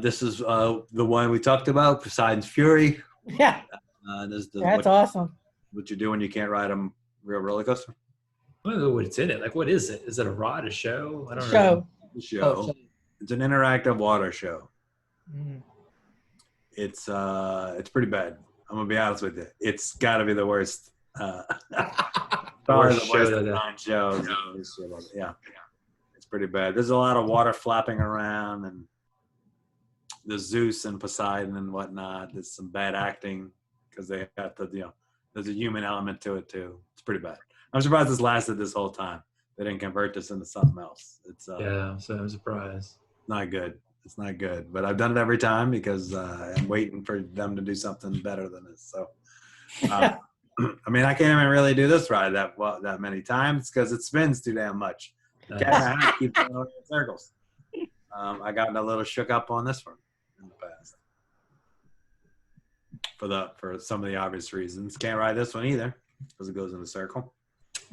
This is the one we talked about, Poseidon's Fury. Yeah, This is that's awesome. what you do when you can't ride a real roller coaster. I don't know what's in it. What is it? Is it a ride, a show? I don't know. Show. The show. It's an interactive water show. Mm. It's pretty bad. I'm gonna be honest with you. It's got to be the worst. Probably Worst the worst show of that- 9 shows. Yeah, it's pretty bad. There's a lot of water flapping around, and there's Zeus and Poseidon and whatnot. There's some bad acting because they have to, there's a human element to it too. It's pretty bad. I'm surprised this lasted this whole time. They didn't convert this into something else. It's Yeah, so I'm surprised. not good. It's not good, but I've done it every time because I'm waiting for them to do something better than this. So, I mean, I can't even really do this ride that many times because it spins too damn much. Cat in the Hat keeps going in circles. I gotten a little shook up on this one in the past for some of the obvious reasons. Can't ride this one either because it goes in a circle.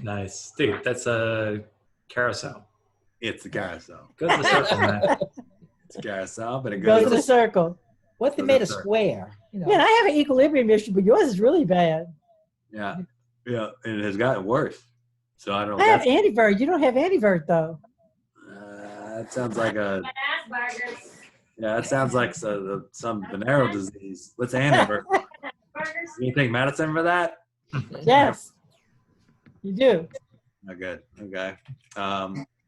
Nice. Dude, that's a carousel. It's a carousel. Go to the circle, man. It's a carousel, but it Go goes. to the circle. What if they So made a that's square? Man, I have an equilibrium issue, but yours is really bad. Yeah, and it has gotten worse. So I don't know. I have antivert. You don't have antivert though. That sounds like a. Yeah, that sounds like some venereal disease. What's antivert? You take medicine for that? Yes, you do. Not good. Okay.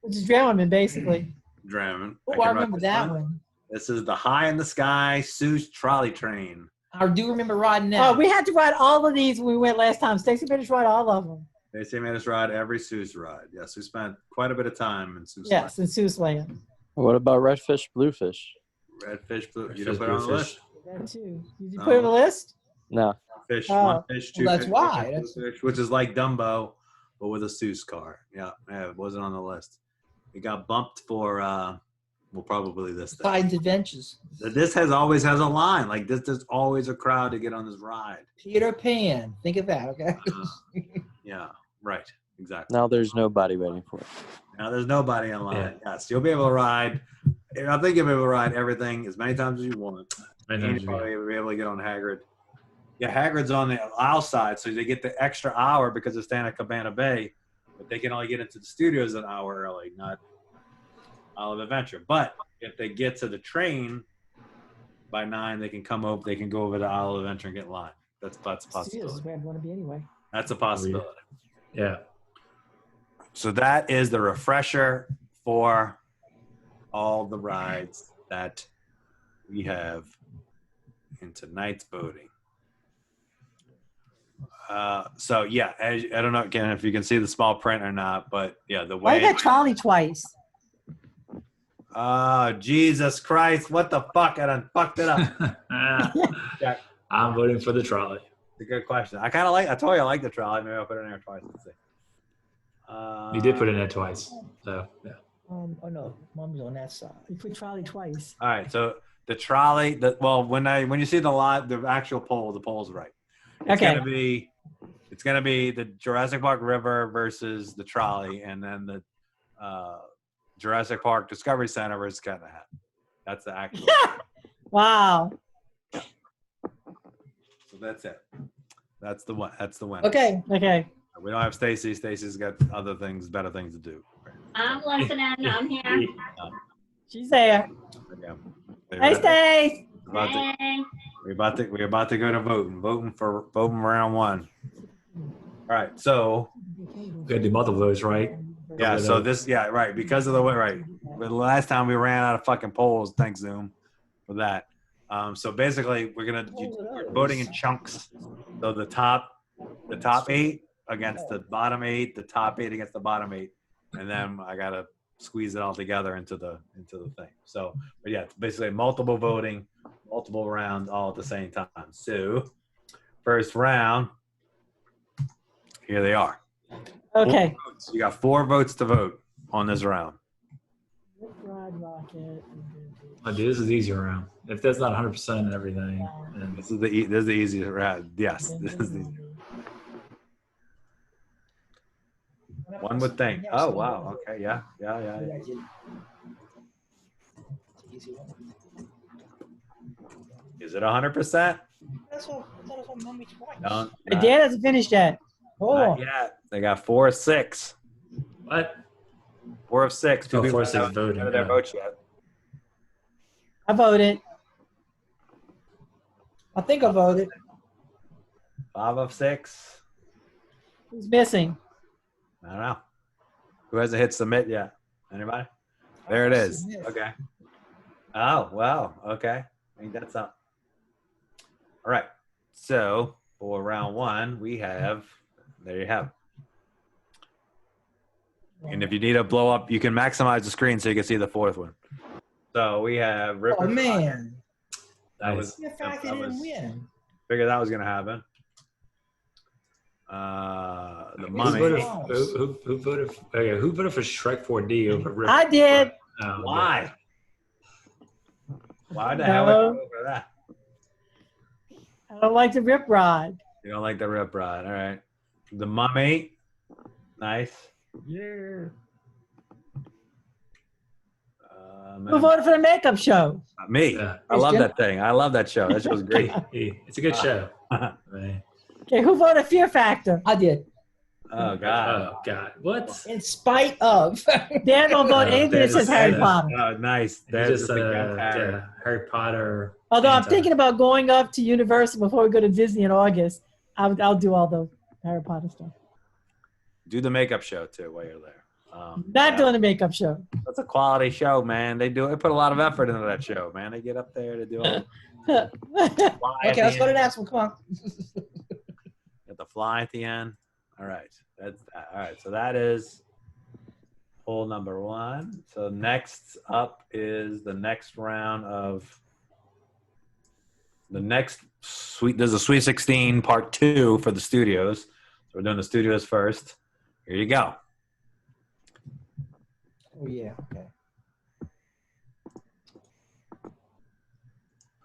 Which is Dramamine, basically. Dramamine. Oh, I remember that one. This is the High in the Sky Seuss Trolley Train. I do remember riding that. Oh, we had to ride all of these when we went last time. Stacy made us ride all of them. They made us ride every Seuss ride. Yes, we spent quite a bit of time in Seuss. Yes, in Seuss Land. What about Redfish, Bluefish? Redfish, blue. You Redfish, didn't put it on the Bluefish. list. That too. Did you put it on the list? No. Fish, Oh. one fish, two Well, that's fish, why. three That's- fish, which is like Dumbo, but with a Seuss car. Yeah, it wasn't on the list. It got bumped for, probably this thing. Poseidon's Adventures. This always has a line. Like this, there's always a crowd to get on this ride. Peter Pan. Think of that, okay? Yeah, right. Exactly. Now there's nobody waiting for it. Now there's nobody in line. Yeah. Yes, you'll be able to ride I think if it would ride everything as many times as you want, And and then you probably be able to get on Haggard. Yeah, Haggard's on the aisle side, so they get the extra hour because they're staying at Cabana Bay, but they can only get into the studios an hour early, not Isle of Adventure. But if they get to the train by 9, they can come over. They can go over to Isle of Adventure and get in line. That's a Studios is possibility. where I'd want to be anyway. That's a possibility. yeah. So that is the refresher for all the rides that we have in tonight's boating. So yeah, I don't know again if you can see the small print or not, but yeah, the Why way. you got trolley twice? Oh, Jesus Christ! What the fuck? I done fucked it up. Yeah. I'm voting for the trolley. It's a good question. I kind of like. I told you I like the trolley. Maybe I'll put it in there twice. Let's see. You did put it in there twice. So yeah. Oh no, mom's on that side. You put trolley twice. All right, so the trolley. When you see the actual pole, the pole's right. It's Okay. gonna be the Jurassic Park River versus the trolley, and then the Jurassic Park Discovery Center versus Cat in the Hat. That's the actual. Wow. So that's it. That's the one. That's the winner. Okay. Okay. We don't have Stacy. Stacy's got other things, better things to do. I'm listening. I'm here. She's there. Yeah. Hey, Stace. Hey. We're about to go to voting for round 1. All right. So Gotta do multiple votes, right? yeah. So right because of the way right. But the last time we ran out of fucking polls. Thanks Zoom for that. So basically we're voting in chunks. So the top 8 against the bottom 8, the top 8 against the bottom 8, and then I gotta squeeze it all together into the thing. So, but yeah, it's basically multiple voting, multiple rounds all at the same time. So, first round, here they are. Okay. You got 4 votes to vote on this round. Rod Rocket. Oh, dude, this is easier round. If that's not 100% and everything, then This is the easiest round. Yes, this is the one would think. Oh wow. Okay. Yeah. Is it 100%? That's all. That was on mommy twice. No. My dad hasn't finished yet. Oh, Not yet. They got 4 of 6. what? 4 of 6. Oh, 4 people of 6 haven't voting, given their yeah. votes yet. I voted. I think I voted. 5 of 6. Who's missing? I don't know. Who hasn't hit submit yet? Anybody? There it is. Submit. Okay. Oh, wow. Okay. Ain't that something? All right. So for round 1, we have, there you have it. And if you need to blow up, you can maximize the screen so you can see the 4th one. So we have Ripper. Oh man, That was, the fact they didn't win. figured that was going to happen. The Who Mummy. voted, who voted? Okay, who voted for Shrek 4D over Rip? I did. Oh, Why? Why the hell No. would you go for that? I don't like the Rip Rod. You don't like the Rip Rod. All right. The Mummy. Nice. Yeah. Who voted for the makeup show? Me. Yeah. I love Jim? that thing. I love that show. That show's great. Hey, it's a good show. Right. Okay, who voted Fear Factor? I did. Oh God. Oh God, what? In spite of. Dan don't vote Oh, anything that that says is Harry sad. Potter. Oh, nice. You That's just just yeah, Harry Potter. Although I'm anti. thinking about going up to Universal before we go to Disney in August. I'll do all the Harry Potter stuff. Do the makeup show too while you're there. Not yeah, doing the makeup show. That's a quality show, man. They put a lot of effort into that show, man. They get up there to do all the fly at Okay, let's the go to the end. next one. Come on. Got the fly at the end. All right. That's that. All right. So that is poll number 1. So next up is the next round of the next sweet. There's a Sweet 16 part 2 for the studios. So we're doing the studios first. Here you go. Oh yeah. Okay.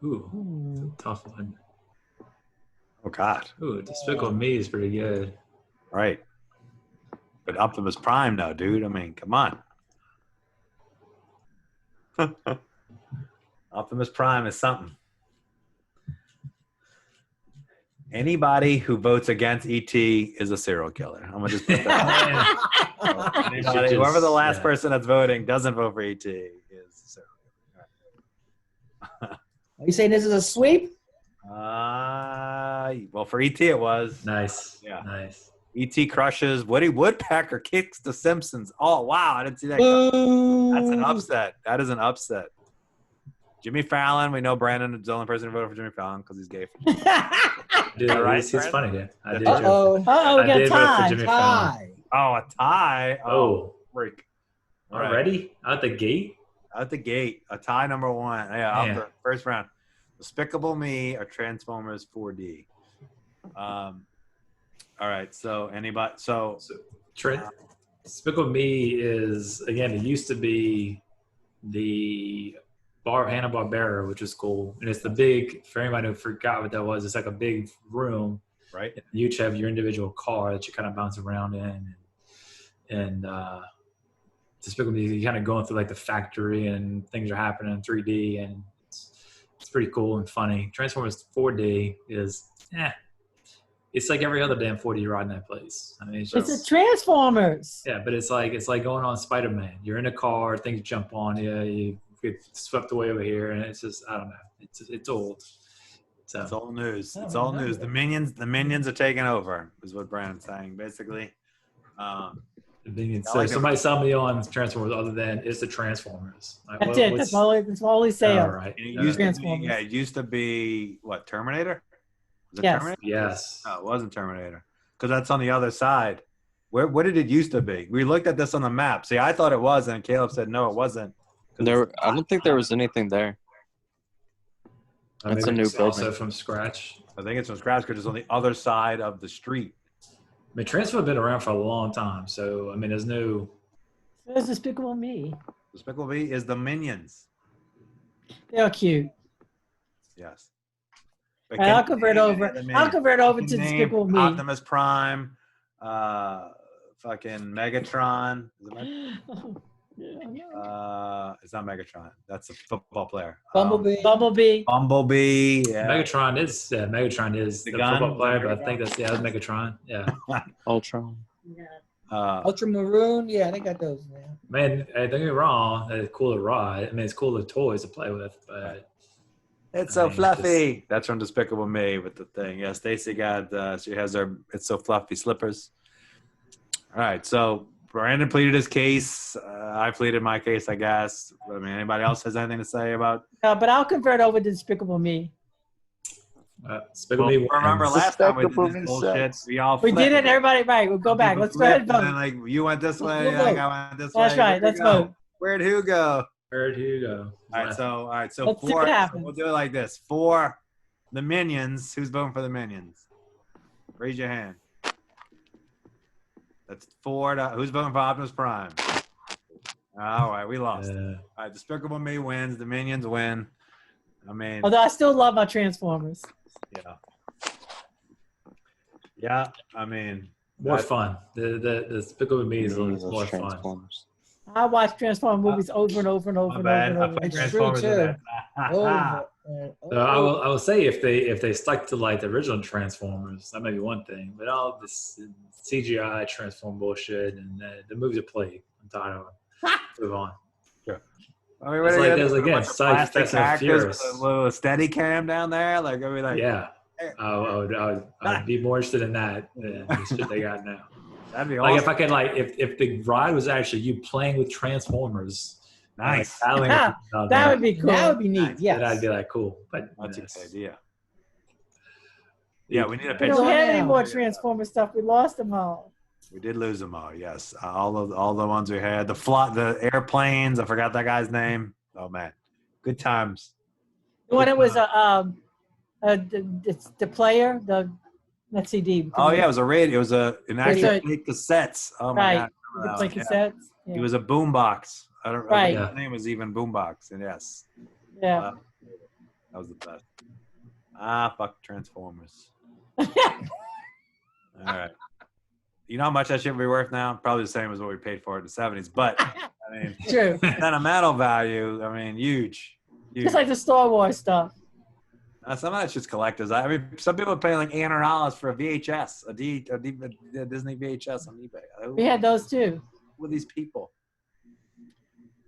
Ooh, it's a tough one. Oh God. Ooh, Despicable Me is pretty good. Right. But Optimus Prime, though, dude. I mean, come on. Optimus Prime is something. Anybody who votes against ET is a serial killer. I'm gonna just put that. Anybody, whoever the last person that's voting doesn't vote for ET is a serial killer. Are you saying this is a sweep? Well, for ET it was. Nice. Yeah. Nice. ET crushes Woody Woodpecker, kicks the Simpsons. Oh wow, I didn't see that coming. That's an upset. That is an upset. Jimmy Fallon. We know Brandon is the only person who voted for Jimmy Fallon because he's gay. Dude, right, he's Brad? funny, dude. I did. Uh-oh. Uh-oh, we I got did vote for time. Jimmy Fallon. Tie. Oh, a tie. Oh, freak. All right. already out the gate. Out the gate, a tie number one. Yeah, out Man. the first round. Despicable Me or Transformers 4D. All right. So anybody? So Trent, Despicable Me is, again, it used to be the Hanna-Barbera, which is cool. And it's the big, for anybody who forgot what that was, it's like a big room. right. You each have your individual car that you kind of bounce around in. And Despicable Me, you're kind of going through like the factory and things are happening in 3D. And it's pretty cool and funny. Transformers 4D is, it's like every other damn 4D ride in that place. I mean, it's just, It's a Transformers. yeah, but it's like going on Spider-Man. You're in a car, things jump on you, you get swept away over here, and it's just, I don't know. It's old. So It's all news. Oh, It's all remember news. that. The minions are taking over, is what Brandon's saying, basically. so somebody sell me on Transformers other than it's the Transformers. Like, That's it. That's all he say. All right. And it All used right. to be, Transformers. it used to be what, Terminator? Was it Yes. Terminator? Yes. No, it wasn't Terminator. Because that's on the other side. What did it used to be? We looked at this on the map. See, I thought it was, and Caleb said no, it wasn't. 'Cause There, it's- I don't think there was anything there. That's a Maybe new it's also building. from scratch. I think it's from scratch because it's on the other side of the street. I mean, Transformers have been around for a long time, so I mean, there's no. There's Despicable Me. Despicable Me is the Minions. They're cute. Yes. All right, I'll convert over. I'll convert over to Name Despicable Me. Optimus Prime, fucking Megatron. Is it it's not Megatron. That's a football player. Bumblebee. Bumblebee. Bumblebee. Yeah. Megatron is The the gun? football player, but I think that's that's Megatron. Yeah, Ultron. Ultramaroon. Yeah, they got those now. man. Hey, don't get me wrong. It's cool to ride. I mean, it's cool to toys to play with, but It's I so mean, fluffy. That's from Despicable Me with the thing. Yeah, Stacy got. She has her. It's so fluffy slippers. All right, so Brandon pleaded his case. I pleaded my case, I guess. I mean, anybody else has anything to say about? But I'll convert over to Despicable Me. Despicable Me. Remember wins. last time we did Despicable this Me bullshit? sucks. We all We flipped. did it. Everybody, right? We'll go back. People Let's go ahead and flipped, vote. And then, like, you went this way, We'll vote. I went this That's way. right. Where'd Let's you go? vote. Where'd who go? Where'd you go? All right, so Let's see for what so happens. we'll do it like this: for the Minions, who's voting for the Minions? Raise your hand. That's four. Who's voting for Optimus Prime? All right, we lost. All right, Despicable Me wins. The Minions win. I mean, Although I still love my Transformers. yeah, yeah. I mean, more fun. The Despicable Me is a Me little was more fun. Transformers. I watch Transformers movies over and over and over my and bad. over I and put over. It's true, Transformers in too. there. Over and So I over. will say if they stuck to like the original Transformers, that may be one thing. But all this CGI Transform bullshit and the movies are played. I'm tired of them. Move on. I mean, It's what like are you there's, gonna do? again, A bunch of Fast plastic and actors Furious. with a little steady cam down there, like I mean, like Yeah, I'd be more interested in that than the shit they got now. that'd be Like awesome. if I could, like if the ride was actually you playing with Transformers, Nice. like, battling Yeah, with each other, That would be cool. That would be neat. Nice. Yes. then I'd be like, cool. But That's a yes. good idea. Yeah, we need a We picture. don't have any now. more Transformer stuff. We lost them all. We did lose them all. Yes, all the ones we had. The airplanes. I forgot that guy's name. Oh man, good times. When it was the player, not CD. Oh yeah, it was a radio. It was an actual a- fake cassettes. Oh my Right. god, I The remember play that one, cassettes. yeah. Yeah. It was a boombox. I don't. Right. His name was even boombox. And yes, Yeah. that was the best. Fuck Transformers. All right. You know how much that shit would be worth now? Probably the same as what we paid for it in the 70s. But that I mean, True. sentimental value. I mean, huge. Just like the Star Wars stuff. Some of that's just collectors. I mean, some people are paying like $800 for a VHS, a Disney VHS on eBay. We had those too. Who are these people?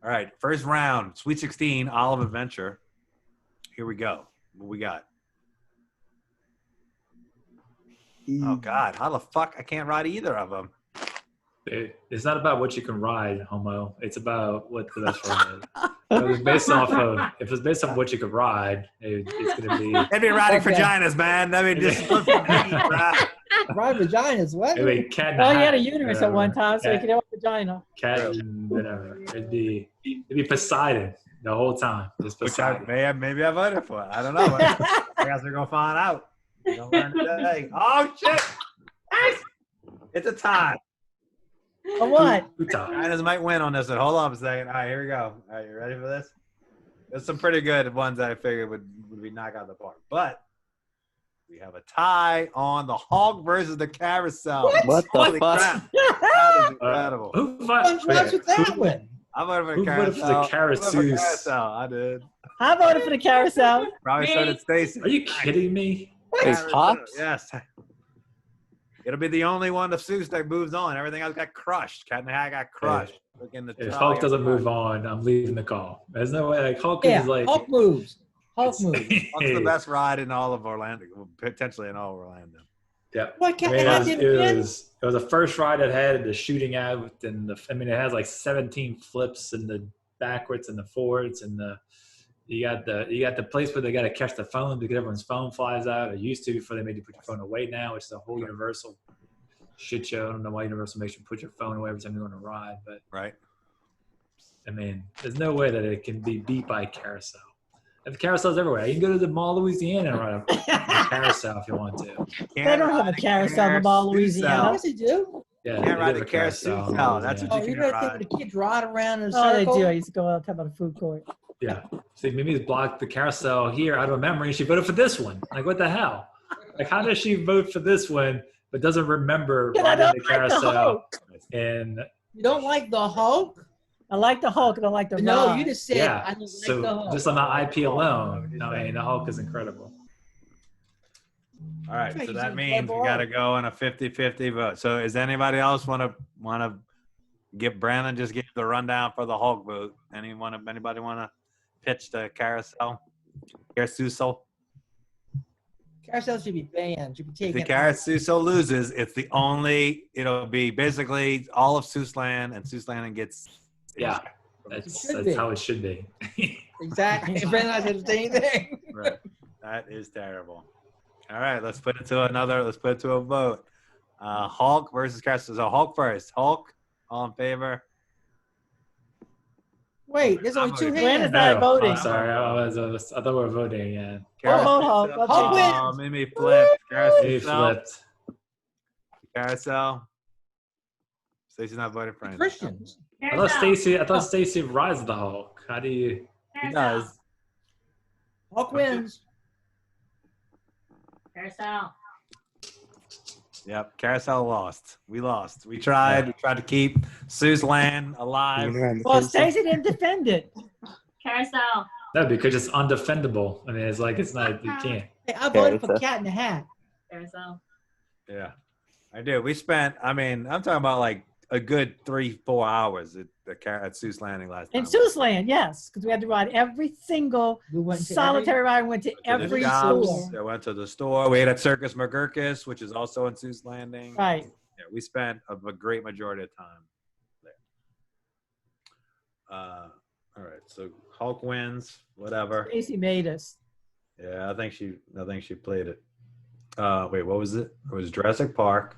All right, first round, Sweet 16, Olive Adventure. Here we go. What we got? Oh God, how the fuck I can't ride either of them? It's not about what you can ride, homo. It's about what the best ride is. If it's based off what you could ride, it's gonna be. They'd be riding Okay. vaginas, man. I mean, just look at me, bruh. Right, vaginas. What? It'd be cat. in a Well, he had hat, a uterus at one time, so he could have a vagina. Cat and whatever. It'd be Poseidon the whole time. Just Which I, Poseidon. maybe I voted for it. I don't know. I guess we're gonna find out. We're gonna learn today. Oh shit! It's a tie. Or what? Who tied? Vaginas might win on this one. Hold on a second. All right, here we go. All right, you ready for this? There's some pretty good ones that I figured would be knocked out of the park, but we have a tie on the Hulk versus the Carousel. What the Holy fuck? crap. That is incredible. Who What's wrong with that one? I voted for Who the voted for Carousel. the Carousel? I voted for Carousel. I did. I voted for the carousel. Probably so did Stacy. Are you kidding me? It's Carousel, Pops? Yes. It'll be the only one of Seuss that moves on. Everything else got crushed. Cat in the Hat got crushed. Look in the If tie Hulk got doesn't move crushed. on, I'm leaving the call. There's no way. Like Hulk Yeah, is like. Hulk moves. Hulk it's- moves. Hulk's the best ride in all of Orlando, potentially in all of Orlando. Yeah. Why I can't mean, I it didn't win? was the first ride it had the shooting out and it has like 17 flips and the backwards and the forwards and you got the place where they got to catch the phone because everyone's phone flies out. It used to before they made you put your phone away now, which is a whole Universal shit show. I don't know why Universal makes you put your phone away every time you go on a ride, but Right. I mean, there's no way that it can be beat by Carousel. And the carousels everywhere. You can go to the Mall of Louisiana and ride a carousel if you want to. They don't have a carousel in the Mall of Louisiana. Yes, they do. Yeah, Can't they ride have the a carousel in carousel. That's Louisiana. what Oh, you you can better ride. think the kids ride around in a Oh, they circle. do. I used to go out talk about the food court. Yeah. See, Mimi's blocked the carousel here out of memory. She voted for this one. Like, what the hell? Like, how does she vote for this one but doesn't remember Yeah, I riding don't the like the carousel? Hulk. And You don't like the Hulk? I like the Hulk. I don't like the No, ride. you just said yeah, I don't so like the Hulk. just on the IP alone, I mean, the Hulk is incredible. All right, Yeah, so you that said means we play got to ball. go on a 50-50 vote. So does anybody else want to give Brandon just give the rundown for the Hulk vote? Anybody want to pitch the Carousel? Carousel? Carousel should be banned. Should be If taken. the Carousel loses, it'll be basically all of Seuss Land, and Seuss Land gets Yeah, should that's be. how it should be. Exactly. Brandon, I said the same thing. Right. That is terrible. All right, let's put it to a vote. Hulk versus Carousel. So Hulk first. Hulk, all in favor? Wait, there's only two Brandon's hands. not Oh, voting. I'm sorry, I thought we were voting again. I'll vote Hulk. I'll Hulk change it. wins. Mimi flipped. He Carousel. flipped. Carousel. Stacey's not voting for anything. Christians. I thought Stacy rides the Hulk. How do you? He does. Hulk wins. Carousel. Yep. Carousel lost. We lost. We tried. We tried to keep Seuss Land alive. Well, Stacey didn't defend it. Carousel. No, because it's undefendable. I mean, it's like it's not. You can't. Hey, I voted for it's a- Cat in the Hat. Carousel. Yeah. I do. We spent. I'm talking about like a good 3-4 hours at Seuss Landing last time. In Seuss Land, yes, because we had to ride every single We went to solitary ride. Went to Went to the every shops. store. I went to the store. We ate at Circus McGurkus, which is also in Seuss Landing. Right. Yeah, we spent a great majority of time there. All right, so Hulk wins. Whatever. Stacey made us. Yeah, I think she played it. Wait, what was it? It was Jurassic Park,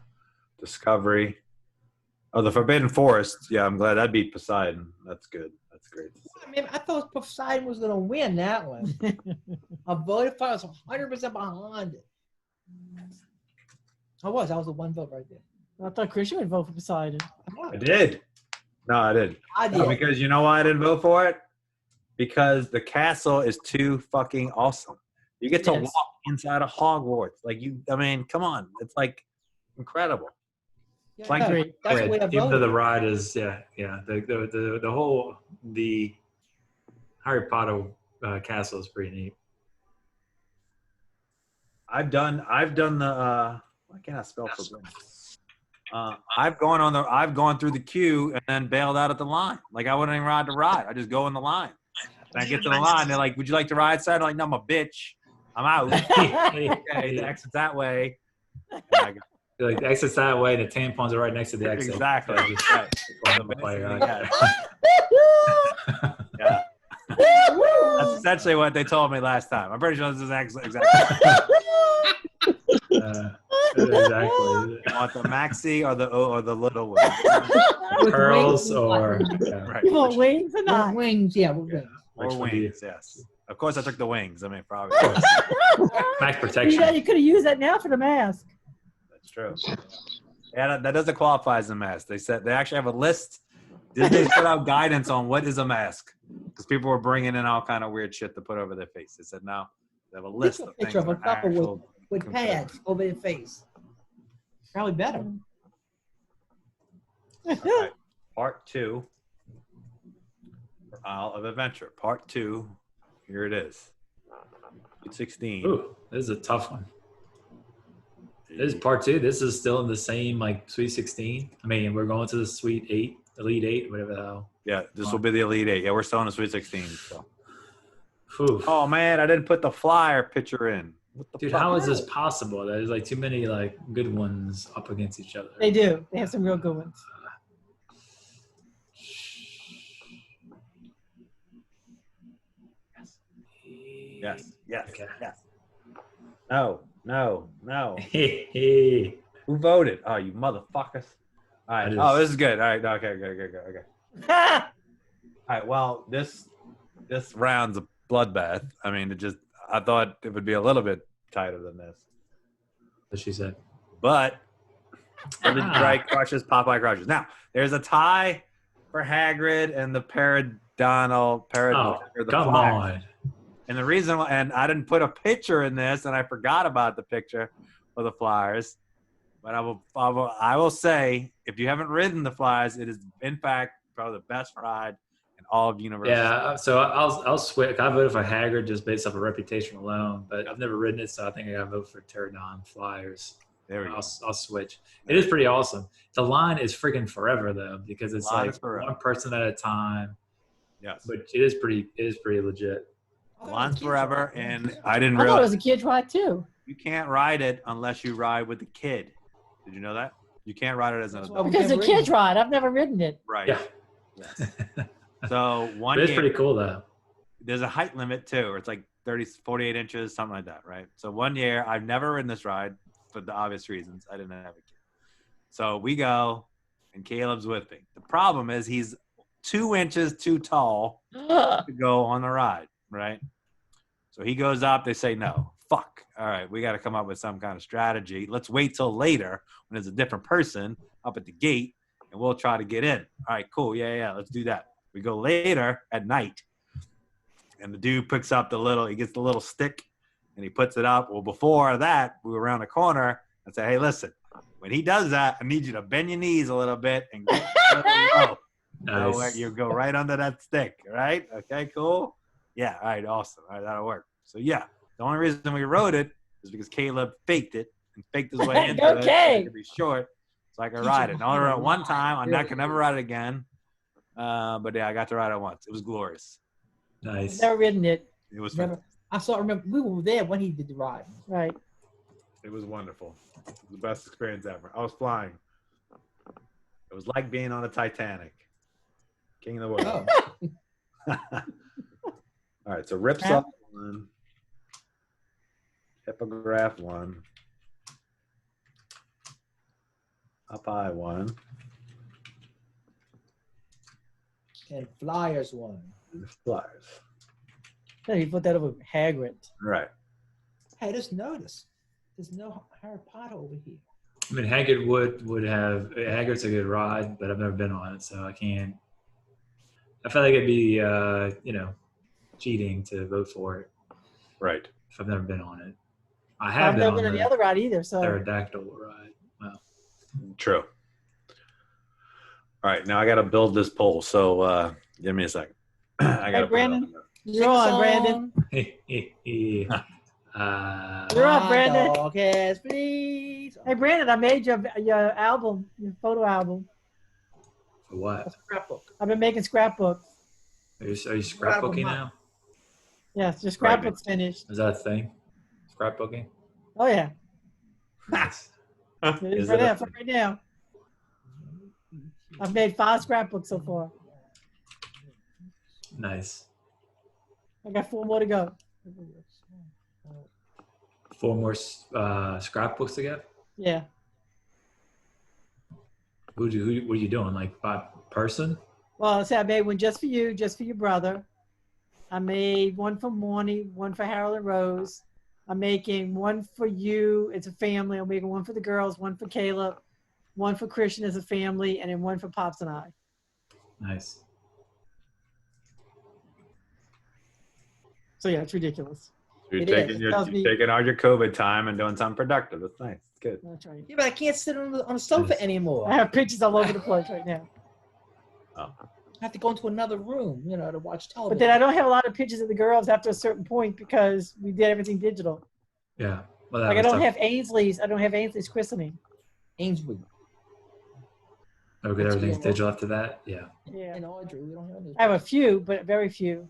Discovery. Oh, the Forbidden Forest. Yeah, I'm glad that beat Poseidon. That's good. That's great. I mean, I thought Poseidon was going to win that one. I voted for it. I was 100% behind it. I was the one vote right there. I thought Christian would vote for Poseidon. I did. No, I didn't. I No, did. because you know why I didn't vote for it? Because the castle is too fucking awesome. You get to Yes. walk inside of Hogwarts. Come on. It's like incredible. Yeah, Like- no, that's the way I even though the voted. ride is the whole Harry Potter castle is pretty neat. I've done the why can't I spell for brain? I've gone through the queue and then bailed out at the line. Like I wouldn't even ride the ride. I just go in the line. And I get to the line, they're like, "Would you like to ride?" Side? I'm like, "No, I'm a bitch. I'm out." Okay, the exit's that way. And I go, Like the exit's that way, the tampons are right next to the exit. exactly. Yeah, just- Right. Well, So basically, right. yeah. That's essentially what they told me last time. I'm pretty sure this is exactly. Exactly. You want the maxi or the little one? With Pearls wings, or Right. You want wings or with not? wings, yeah, with wings. Or Which would be- wings, yes. Of course, I took the wings. I mean, probably. max You protection. know, you could have used that now for the mask. That's true. Yeah, that doesn't qualify as a mask. They said they actually have a list. Disney put out guidance on what is a mask because people were bringing in all kind of weird shit to put over their face. They said no, they have a list Take a of things. picture of a that are couple actual with pads over their face. Probably better. Alright, Part 2 Isle of Adventure. Part 2. Here it is. 16. Ooh, this is a tough one. This is part 2. This is still in the same like Sweet 16. I mean, we're going to the Sweet 8, Elite 8, whatever the hell. Yeah, this will be the Elite 8. Yeah, we're still in the Sweet 16. So. Whew. Oh man, I didn't put the flyer picture in. What the Dude, fuck? how is this possible? There's like too many like good ones up against each other. They do. They have some real good ones. Yes, yes, Okay. yes. No, no, no. Hey. Who voted? Oh, you motherfuckers. All right. I Oh, just- this is good. All right. Okay, good. Okay. All right. Well, this round's a bloodbath. I mean, I thought it would be a little bit tighter than this. What she said. But Billy Drake crushes, Popeye crushes. Now, there's a tie for Hagrid and the Paradonal. Oh, the come Flyers. on. And the reason why, and I didn't put a picture in this, and I forgot about the picture of the Flyers. But I will say, if you haven't ridden the Flyers, it is in fact probably the best ride in all of Universal. Yeah, so I'll switch. I voted for Haggard just based off of reputation alone, but I've never ridden it, so I think I got to vote for Pterodon Flyers. There we go. I'll switch. It is pretty awesome. The line is freaking forever though, because it's Line like is forever. one person at a time. Yes. But it is pretty legit. Lines forever, and I didn't I thought it realize was a kid's ride too. you can't ride it unless you ride with the kid. Did you know that? You can't ride it as an That's adult. why Because it's a never kid's ride. I've never ridden it. Right. Yeah, Yes. So one but it's year, pretty cool though. there's a height limit too, or it's like 48 inches, something like that, right? So one year, I've never ridden this ride for the obvious reasons. I didn't have a kid. So we go, and Caleb's with me. The problem is he's 2 inches too tall to go on the ride, right? So he goes up. They say no. Fuck. All right, we got to come up with some kind of strategy. Let's wait till later when there's a different person up at the gate, and we'll try to get in. All right, cool. Yeah, let's do that. We go later at night, and the dude picks up he gets the little stick, and he puts it up. Well, before that, we were around the corner and say, hey, listen, when he does that, I need you to bend your knees a little bit and get low. Nice. You go right under that stick, right? Okay, cool. Yeah, all right, awesome. All right, that'll work. So yeah, the only reason we rode it is because Caleb faked it and faked his way into it. So Okay. it could be short, so I could ride it. And I only rode it one time. I'm not gonna never ride it again. But yeah, I got to ride it once. It was glorious. Nice. Never ridden it. It was Never. Remember, we were there when he did the ride. Right. It was wonderful. It was the best experience ever. I was flying. It was like being on a Titanic. King of the world. Oh. All right, so rips Yeah. off one. Hippogriff one. Up high one. And Flyers won. The Flyers. No, you put that over Hagrid. Right. Hey, just notice. There's no Harry Potter over here. I mean, Haggard would have Haggard's a good ride, but I've never been on it, so I can't. I feel like it'd be cheating to vote for it Right. if I've never been on it. I I've have been never on been on the the other ride either. So pterodactyl ride. Wow. True. All right, now I got to build this poll. So give me a second. I got to Brandon. You're on, Brandon. You're up, Brandon. Podcast, please. Hey, Brandon, I made your album, your photo album. For what? A scrapbook. I've been making scrapbooks. Are you scrapbooking now? Yes, your scrapbook's finished. Is that a thing? Scrapbooking? Oh, yeah. Nice. Is Right it now, a- for right now. I've made 5 scrapbooks so far. Nice. I got 4 more to go. 4 more scrapbooks to get? Yeah. What are you doing? Like by person? Well, I made one just for you, just for your brother. I made one for Morny, one for Harold and Rose. I'm making one for you. It's a family. I'm making one for the girls, one for Caleb, one for Christian as a family, and then one for Pops and I. Nice. So yeah, it's ridiculous. You're It taking is. your Tells me- you're taking all your COVID time and doing something productive. That's nice. It's good. That's right. Yeah, but I can't sit on the sofa Yes. anymore. I have pictures all over the place right now. Oh. I have to go into another room, to watch But television. then I don't have a lot of pictures of the girls after a certain point because we did everything digital. Yeah. Well, that Like I was don't tough. have Ainsley's. I don't have Ainsley's christening. Ainsworth Oh, because That's everything's cool. digital after that? Yeah. Yeah. and Audrey. We don't have any. I have a few, but very few.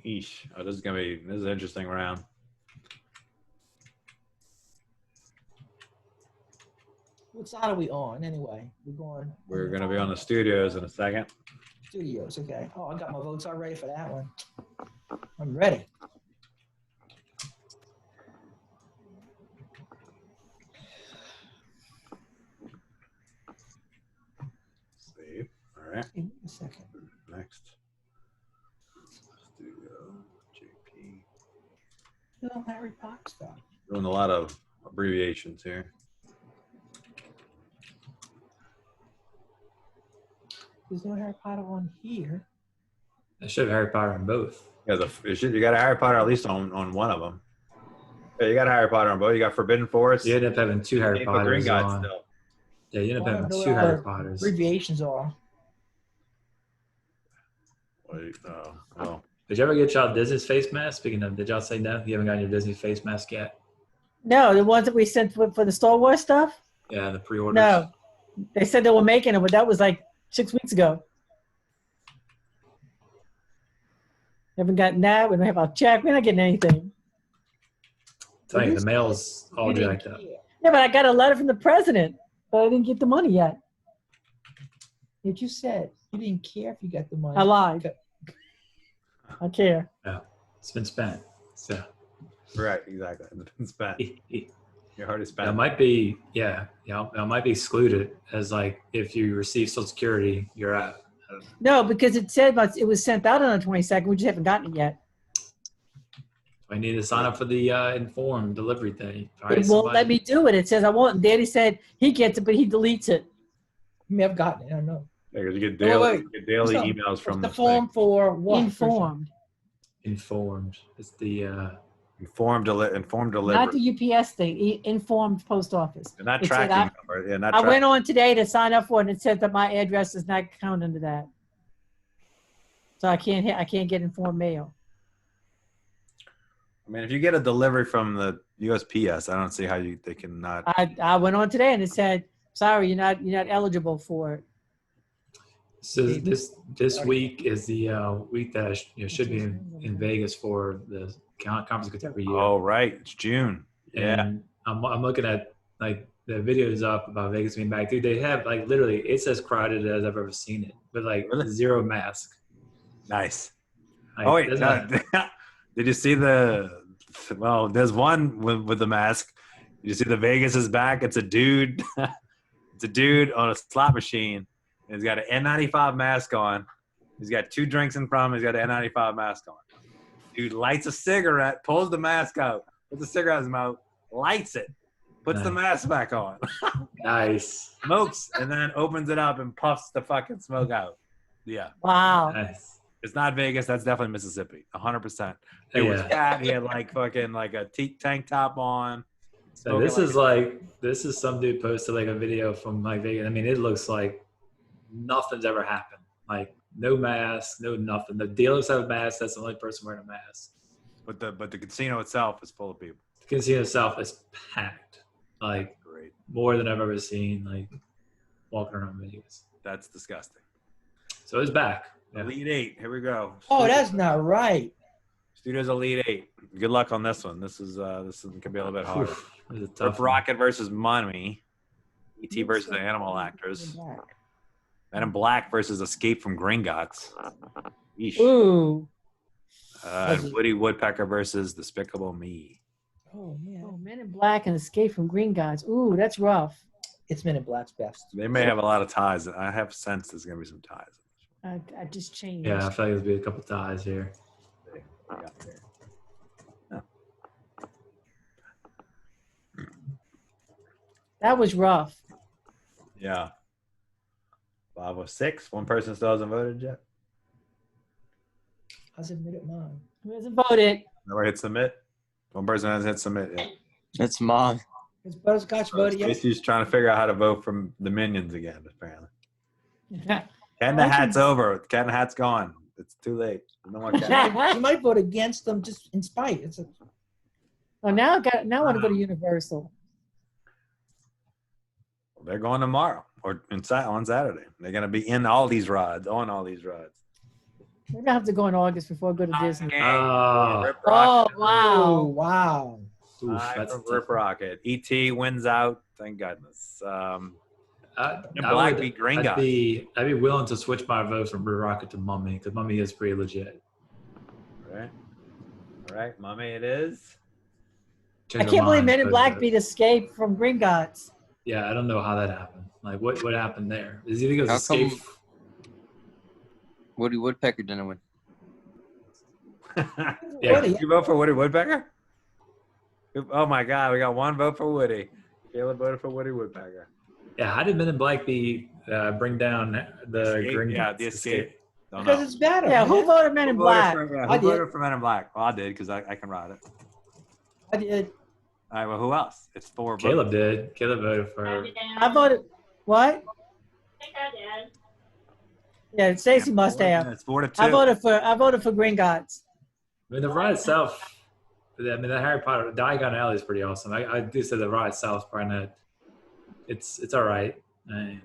Eesh. Oh, this is an interesting round. What side are we on anyway? We're going. We're gonna be on the studios in a second. Studios. Okay. Oh, I got my votes already for that one. I'm ready. Save. All right. Give me a second. Next. Studio. JP. No Harry Potter stuff. Doing a lot of abbreviations here. There's no Harry Potter on here. I should have Harry Potter on both. Yeah, you got a Harry Potter at least on one of them. Yeah, you got a Harry Potter on both. You got Forbidden Forest. You end up having 2 Harry and you put Green Potters Guide on. still. Yeah, you end up Well, I having know 2 what Harry our Potters. Abbreviations are. Wait, well, Did you ever get y'all Disney's face mask? Speaking of, did y'all say no? You haven't gotten your Disney face mask yet? No, the ones that we sent for the Star Wars stuff. Yeah, the pre-orders. No, they said they were making them, but that was like 6 weeks ago. Haven't gotten that. We don't have our check. We're not getting anything. Tell you, the mail's all You didn't jacked up. care. Yeah, but I got a letter from the president, but I didn't get the money yet. Yet you said you didn't care if you got the money. I lied. I care. It's been spent. So right, exactly. It's bad. it Your heart is spent. might be, it might be excluded as like if you receive Social Security, you're out. No, because it said it was sent out on the 22nd. We just haven't gotten it yet. I need to sign up for the informed delivery thing. All right, It won't let me do it. It says I won't. And Daddy said he gets it, but he deletes it. You may have gotten it. I don't know. Yeah, 'cause you get Wait, daily, wait. you get daily What's up? emails from What's the this thing. form for what? Informed, Informed. It's the Informed delivery. not the UPS thing. Informed post office. They're not It said tracking number. Yeah, not I tracking. went on today to sign up for it, and it said that my address does not count under that. So I can't get informed mail. I mean, if you get a delivery from the USPS, I don't see how they can not. I went on today, and it said, "Sorry, you're not eligible for it." so this week is the week that I should be in Vegas for the conference every year. Oh, right. It's June. Yeah. And I'm looking at like the videos up about Vegas being back. Dude, they have like literally it's as crowded as I've ever seen it, but like Really? zero mask. Nice. Like, Oh, wait. there's no, not- did you see well, there's one with the mask. You see the Vegas is back. It's a dude. It's a dude on a slot machine. And he's got an N95 mask on. He's got 2 drinks in front of him. He's got an N95 mask on. Dude lights a cigarette, pulls the mask out, puts the cigarette in his mouth, lights it, puts the mask back on, nice. smokes, and then opens it up and puffs the fucking smoke out. Yeah. Wow. Nice. It's not Vegas. That's definitely Mississippi. 100%. It was Yeah. fat. He had like fucking like a tank top on. So this is some dude posted like a video from like Vegas. I mean, it looks like nothing's ever happened. Like no mask, no nothing. The dealers have masks. That's the only person wearing a mask. But the casino itself is full of people. The casino itself is packed, like Great. more than I've ever seen. Like walking around Vegas. That's disgusting. So it's back. Yeah. Elite Eight. Here we go. Oh, that's not right. Studios Elite Eight. Good luck on this one. This gonna be a little bit harder. Oof, it was a Rip tough one. Rocket versus Mummy. E.T. versus the Animal Actors. Men in Black versus Escape from Gringotts. Yeesh. Ooh. Woody Woodpecker versus Despicable Me. Oh man, Oh, Men in Black and Escape from Green Gods. Ooh, that's rough. it's Men in Black's best. They may have a lot of ties. I have sense there's gonna be some ties. I just changed. Yeah, I feel like there'll be a couple ties here. That was rough. Yeah. 506. One person still hasn't voted yet. I submitted mine. Who hasn't voted? Never hit submit. One person hasn't hit submit yet. It's Mom. Is Butterscotch voted yet? Stacey's trying to figure out how to vote from the Minions again, apparently. Yeah. Cat in the Hat's over. Cat in the Hat's gone. It's too late. No more Cat. You might vote against them just in spite. It's a, Oh, now I want to go to Universal. They're going tomorrow or on Saturday. They're going to be in all these rides, on all these rides. Maybe I have to go in August before I go to Disney. Rip Oh, Rocket. oh wow. wow. Oof, that's Rip Rocket. E.T. wins out. Thank goodness. I Black would- beat Green I'd Guy. be willing to switch my vote from Blue Rocket to Mummy because Mummy is pretty legit. All right, Mummy it is. I can't believe Men in Black beat Escape from Green Gods. Yeah, I don't know how that happened. Like, what happened there? Is it because How Escape? come- Woody Woodpecker didn't win. Yeah. Woody. Did you vote for Woody Woodpecker? Oh my God, we got one vote for Woody. Caleb voted for Woody Woodpecker. Yeah, how did Men in Black bring down the Escape, Green yeah, Gods? the Escape. Don't Because know. it's better. Yeah, who man. voted Men in Who Black? voted for, I who did. voted for Men in Black? Well, I did because I can ride it. I did. All right, well, who else? It's 4 votes. Caleb did. Caleb voted I for. did. I voted. What? I think I did. Yeah, Stacey must have. It's 4-2. I voted for Green Gods. I mean, the ride itself. I mean, the Harry Potter Diagon Alley is pretty awesome. I do say the ride itself, probably not. It's all right. And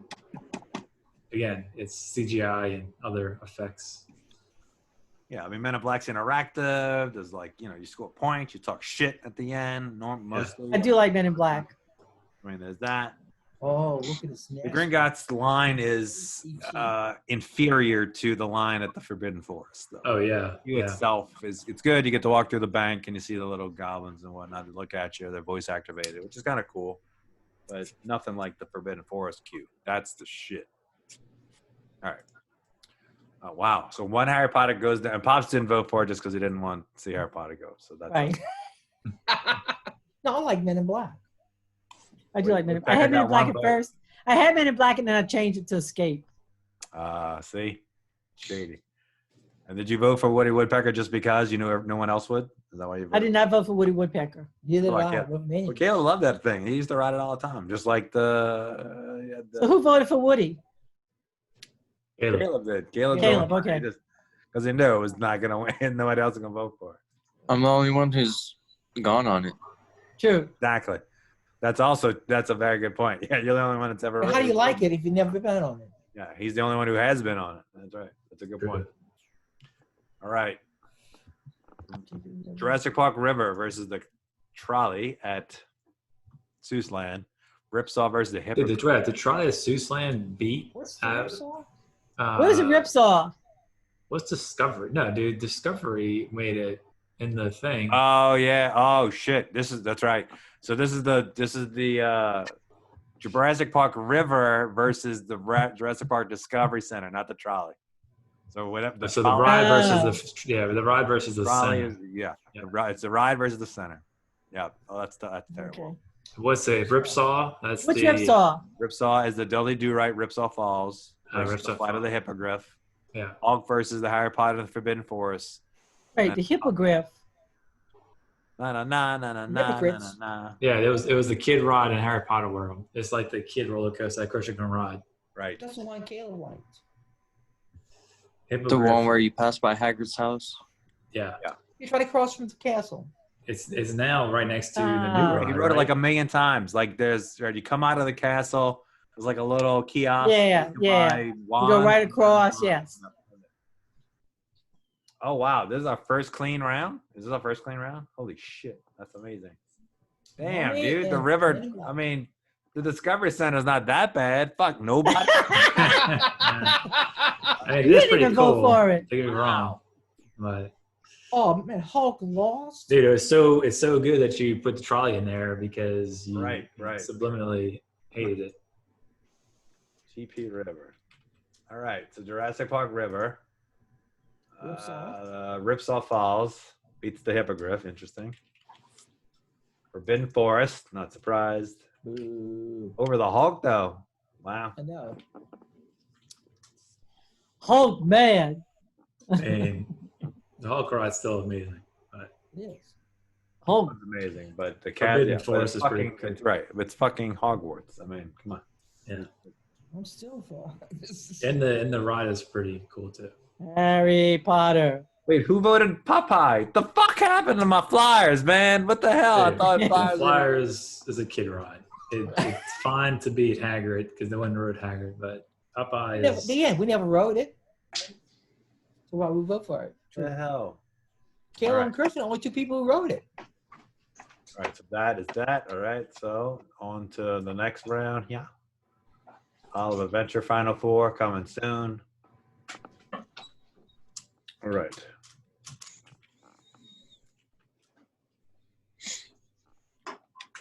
again, it's CGI and other effects. Yeah, I mean, Men in Black's interactive. There's like, you score points. You talk shit at the end. Mostly. I do like Men in Black. I mean, there's that. Oh, look at this. The Gringotts line is inferior to the line at the Forbidden Forest, though. Oh yeah, You yeah. itself it's good. You get to walk through the bank and you see the little goblins and whatnot that look at you. They're voice activated, which is kind of cool, but nothing like the Forbidden Forest queue. That's the shit. All right. Oh, wow. So one Harry Potter goes down. And Pops didn't vote for it just because he didn't want to see Harry Potter go. So that's Right. No, I like Men in Black. I do Wait, like Men in Woodpecker I had Men in got Black one at vote. first. I had Men in Black and then I changed it to Escape. See, shady. And did you vote for Woody Woodpecker just because you knew no one else would? Is that why you voted? I did not vote for Woody Woodpecker. Neither Oh, I did I. can't- With me. Well, Caleb loved that thing. He used to ride it all the time, just like the. So who voted for Woody? Caleb. Caleb did. Caleb, Okay. Because he knew it was not going to win. Nobody else was going to vote for it. I'm the only one who's gone on it. True. Exactly. That's a very good point. Yeah, you're the only one that's ever. How do you like it if you've never been on it? Yeah, he's the only one who has been on it. That's right. That's a good point. All right. Jurassic Park River versus the trolley at Seussland. Ripsaw versus the Dude, Hippogriff. the Trolley of Seussland beat. What's the Uh, song? What is a Ripsaw? What's Discovery? No, dude, Discovery made it in the thing. Oh yeah. Oh shit. That's right. So this is the Jurassic Park River versus the Jurassic Park Discovery Center, not the trolley. So whatever. So the trolley- ride Ah. versus the ride versus the trolley center. is yeah. Yeah. It's the ride versus the center. Yeah. Oh, that's terrible. Okay. What's it? Ripsaw. That's Which the Ripsaw? Ripsaw is the Dudley Do Right Ripsaw Falls versus the Ripsaw Flight of the Falls. Hippogriff. Yeah. Hulk versus the Harry Potter and the Forbidden Forest. Right, the Hippogriff. Na na na na na na na Hypocrites. na. Yeah, it was the kid ride in Harry Potter World. It's like the kid roller coaster that Christian can ride. Right. That's the one Kayla liked. The Hippogriff. one where you pass by Hagrid's house. Yeah, You try to cross from the castle. it's now right next to the new Ah. ride. He wrote it right? like a million times. Like there's, you come out of the castle. There's like a little kiosk. Yeah, you can yeah. buy You go wands. right across, yes. Oh wow, this is our first clean round. Is this our first clean round? Holy shit, that's amazing. Damn, Mommy dude, the and river. Daddy. I mean, the Discovery Center's not that bad. Fuck nobody. I mean, You it is didn't pretty even cool. vote for it. Don't get me wrong, but Oh man, Hulk lost. dude, it's so good that you put the trolley in there because you Right. subliminally hated it. GP River. All right, so Jurassic Park River. Ripsaw Falls beats the Hippogriff. Interesting. Forbidden Forest. Not surprised. Boo. Over the Hulk though. Wow. I know. Hulk man. And the Hulk ride's still amazing. Yes. Hulk. It's amazing, but the cat. Forbidden Yeah, but Forest it's is pretty fucking. cool. It's right. It's fucking Hogwarts. I mean, come on. I'm still for this. And the ride is pretty cool too. Harry Potter. Wait, who voted Popeye? The fuck happened to my Flyers, man? What the hell? I Dude, thought the Flyers. Flyers is a kid ride. It's fine to beat Hagrid because no one rode Hagrid, but Popeye is. We never wrote it. So why we vote for it? What the hell? Kayla All right. and Christian, only two people who wrote it. All right, so that is that. All right, so on to the next round. Yeah. Isle of Adventure Final Four coming soon. All right.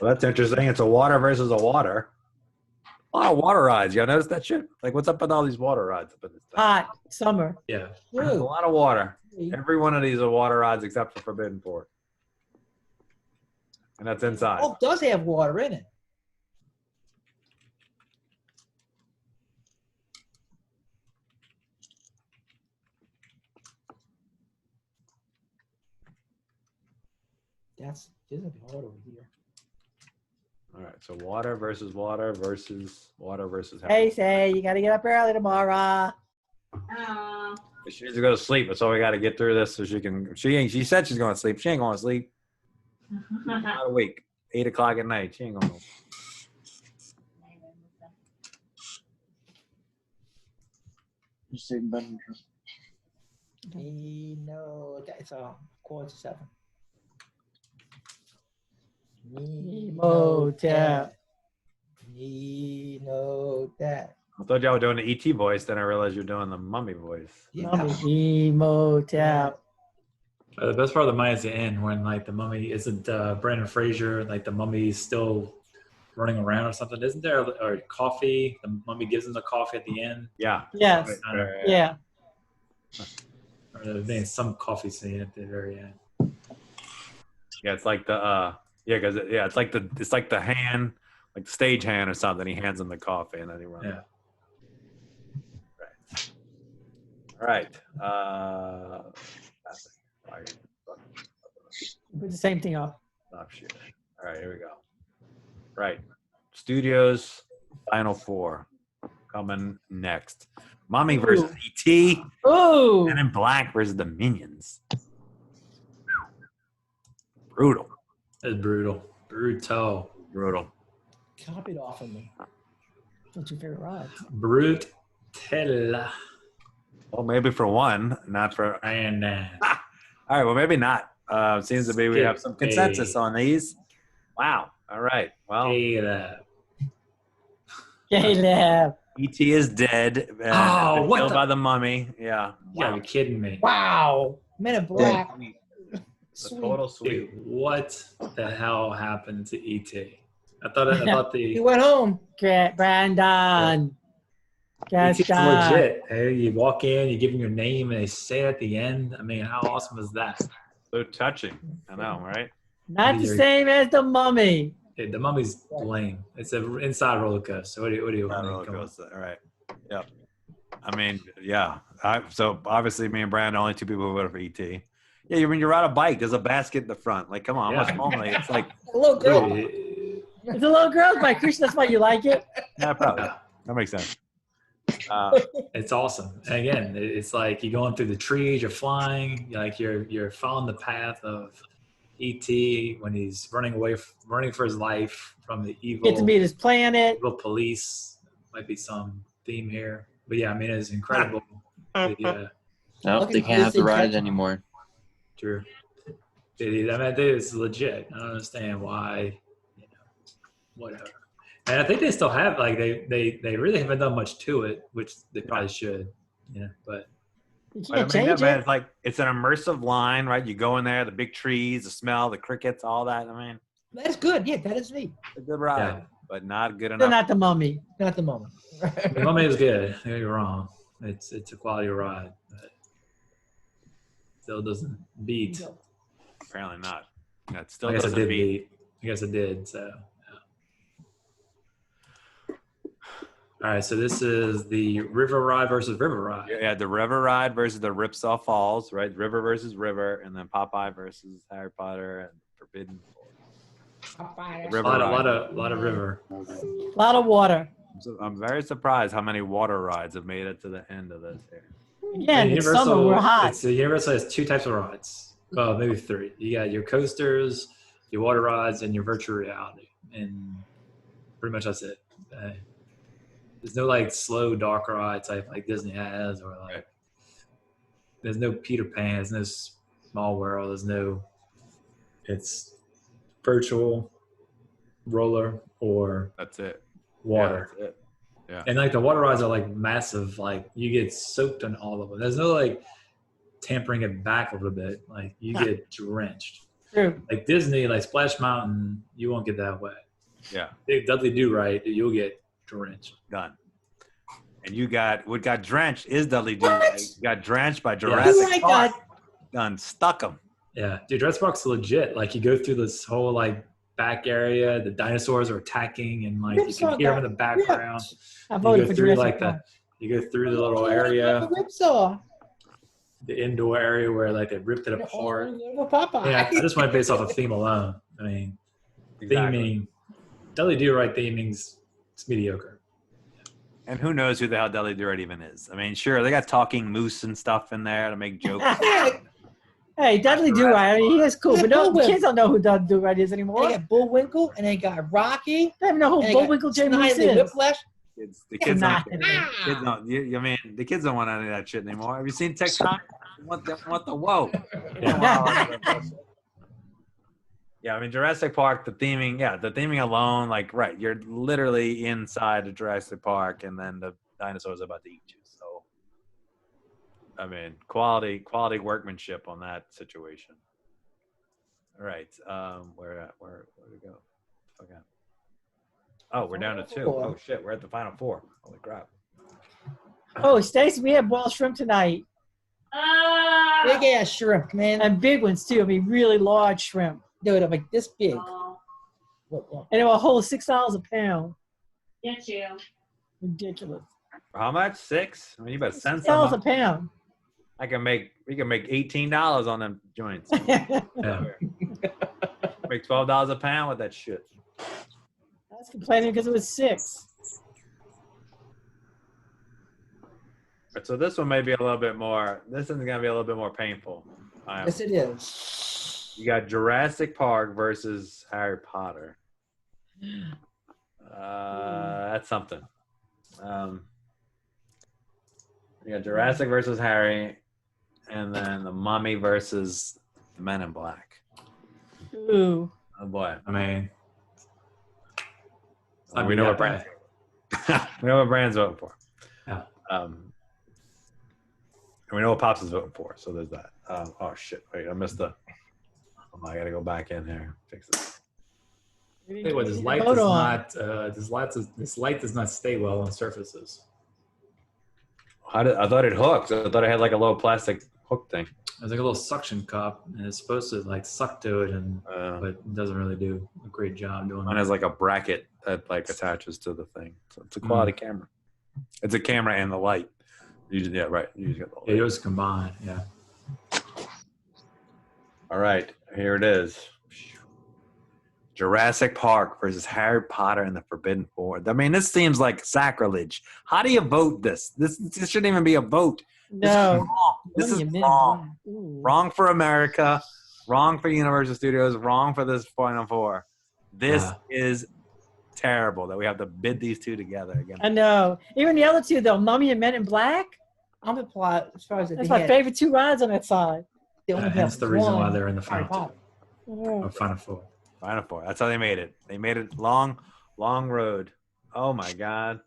Well, that's interesting. It's a water versus a water. A lot of water rides. Y'all notice that shit? Like, what's up with all these water rides up in this thing? Hot. Summer. Yeah. There's a True. lot of water. Every one of these are water rides except for Forbidden Forest. And that's inside. Hulk does have water in it. This is gonna be hard over here. All right, so water versus water versus water versus Hey, say, you got to get up early tomorrow. Oh. She needs to go to sleep. That's all we got to get through this so she can. She said she's going to sleep. She ain't going to sleep. Not awake. 8 o'clock at night. She ain't going to. No, it's 6:45. Nemo tap. No, that. I thought y'all were doing the ET voice. Then I realized you're doing the mummy voice. Mommy, emo tap. The best part of the mummy is the end when like the mummy isn't Brandon Fraser, like the mummy's still running around or something. Isn't there or coffee? The mummy gives him the coffee at the end. Yeah. Yes. Yeah. Or there being some coffee scene at the very end. Yeah, it's like the because it's like the hand, like the stage hand or something. He hands him the coffee and then he runs. Yeah. All right. Put the same thing up. Stop shit. All right, here we go. Right. Studios Final Four coming next. Mommy versus E.T. Ooh. And in Black versus the Minions. Brutal. It's brutal. Brutal. Copied off of me. What's your favorite ride? Brutella. Well, maybe for one, not for. And All right, well, maybe not. Seems to be we have some consensus on these. Wow. All right. Well, Caleb. E.T. is dead. Oh, what killed the- by the mummy. Yeah. You gotta be kidding me. Wow. Men in Black. The Sweet. total sweep. Dude, what the hell happened to E.T.? I thought He the went home. Brandon. E.T. Gaston. is legit. Hey, you walk in, you give them your name, and they say it at the end. I mean, how awesome is that? So touching. I know, right? Not the These are- same as the mummy. Dude, the mummy's lame. It's an inside roller coaster. What do you Not want roller to go? coaster. All right. Yep. I mean, yeah. So obviously, me and Brandon, only two people who voted for ET. Yeah, when you ride a bike, there's a basket in the front. Like, come on, Yeah. how much normally it's like, A little girl. Dude, It's a little girl's bike, Christian. That's why you like it. yeah, probably. yeah, That makes sense. Uh, it's awesome. And again, it's like you're going through the trees, you're flying, like you're following the path of E.T. when he's running for his life from the Get to meet his planet. evil police. Might be some theme here, but yeah, I mean it's incredible. Yeah, No, Look they at can't have the this ride example. anymore. true. I mean, it's legit. I don't understand why, whatever. And I think they still have like they really haven't done much to it, which they probably should. But You I can't mean, change man, it. it's like it's an immersive line, right? You go in there, the big trees, the smell, the crickets, all that. I mean, That's good. Yeah, that is neat. it's a good ride, Yeah. but not good They're enough. not the mummy. Not at the moment. the Mummy is good. Don't get me wrong. It's a quality ride, but still doesn't beat. Apparently not. That still I guess it doesn't did beat. beat. I guess it did. So. All right, so this is the River Ride versus River Ride. Yeah, the River Ride versus the Ripsaw Falls, right? River versus River, and then Popeye versus Harry Potter and Forbidden Forest. A River lot Ride. of river. A lot of water. So I'm very surprised how many water rides have made it to the end of this here. Again, it's summer. We're hot. It's Universal has two types of rides. Well, maybe three. You got your coasters, your water rides, and your virtual reality, and pretty much that's it. There's no like slow dark ride type like Disney has, or like there's no Peter Pan, there's no Small World, there's no. It's virtual roller or That's it. water. Yeah, that's it. And like the water rides are like massive, like you get soaked on all of them. There's no like tampering it back a little bit. Like you get drenched. True. Like Disney, like Splash Mountain, you won't get that wet. Yeah, If Dudley Do Right, you'll get drenched. done. And you got what got drenched is Dudley Do What? Right. You got drenched by Oh Jurassic my Park. God. Done stuck them. Yeah, dude, Jurassic Park's legit. Like you go through this whole like back area, the dinosaurs are attacking, and like you Ripsaw can hear them in got the background. I You voted go for through Jurassic like Park. you go through the little area, Whipsaw. the indoor area where like they ripped it apart. Popeye. Yeah, I just went based off of theme alone. I mean, theming, Dudley Do Right theming's it's mediocre. And who knows who the hell Dudley Do Right even is? I mean, sure, they got talking moose and stuff in there to make jokes. Hey, Dudley Do Right. I mean, he is cool, but no, Bullwinkle. kids don't know who Dudley Do Right is And anymore. they They got Bullwinkle, and they got Rocky, don't even know and who they got Bullwinkle J. Moose Snidely is. Whiplash. The kids Nah. don't. Kids don't. I mean, the kids don't want any of that shit anymore. Have you seen TikTok? What the whoa? Yeah, I mean Jurassic Park, the theming alone, like right, you're literally inside of Jurassic Park, and then the dinosaurs are about to eat you. So, I mean, quality workmanship on that situation. All right, where to go? Okay. Oh, we're down to 2. Oh shit, we're at the final 4. Holy crap! Oh, Stacy, we had boiled shrimp tonight. Big ass shrimp, man. And big ones, too. I mean, really large shrimp. Dude, I'm like this big. Oh, And they were a whole $6 a pound. get you. Ridiculous. How much? 6? I mean, you better send $6 some. a pound. We can make $18 on them joints. Yeah. Make $12 a pound with that shit. I was complaining because it was 6. So this one may be a little bit more. This is gonna be a little bit more painful. Yes, it is. You got Jurassic Park versus Harry Potter. That's something. You got Jurassic versus Harry, and then the Mummy versus the Men in Black. Ooh. Oh boy. I mean, We know what Brand's we know what Brand's voting for. Yeah. And we know what Pops is voting for. So there's that. Oh shit! Wait, I missed the. Oh, I gotta go back in here. Fix this. Hey, what, this light Hold does on. not this light does not stay well on surfaces. I thought it hooked. I thought it had like a little plastic hook thing. There's like a little suction cup, and it's supposed to like suck to it, and but it doesn't really do a great job doing Mine that. has like a bracket that like attaches to the thing. So it's a quality camera. It's a camera and the light. You just, yeah, right. You just got the Yeah, light. yours combined, yeah. All right, here it is. Jurassic Park versus Harry Potter and the Forbidden Forest. I mean, this seems like sacrilege. How do you vote this? This shouldn't even be a vote. This is No. wrong. This is wrong. Wrong for America. Wrong for Universal Studios. Wrong for this Final Four. This Wow. is terrible that we have to bid these two together again. I know. Even the other two, though, Mummy and Men in Black. I'm apply as far as That's my favorite two rides on that side. They only Hence have the reason why one they're in the Harry final Potter. two. Yeah. Or Final Four. Final Four. That's how they made it. They made it long road. Oh my God.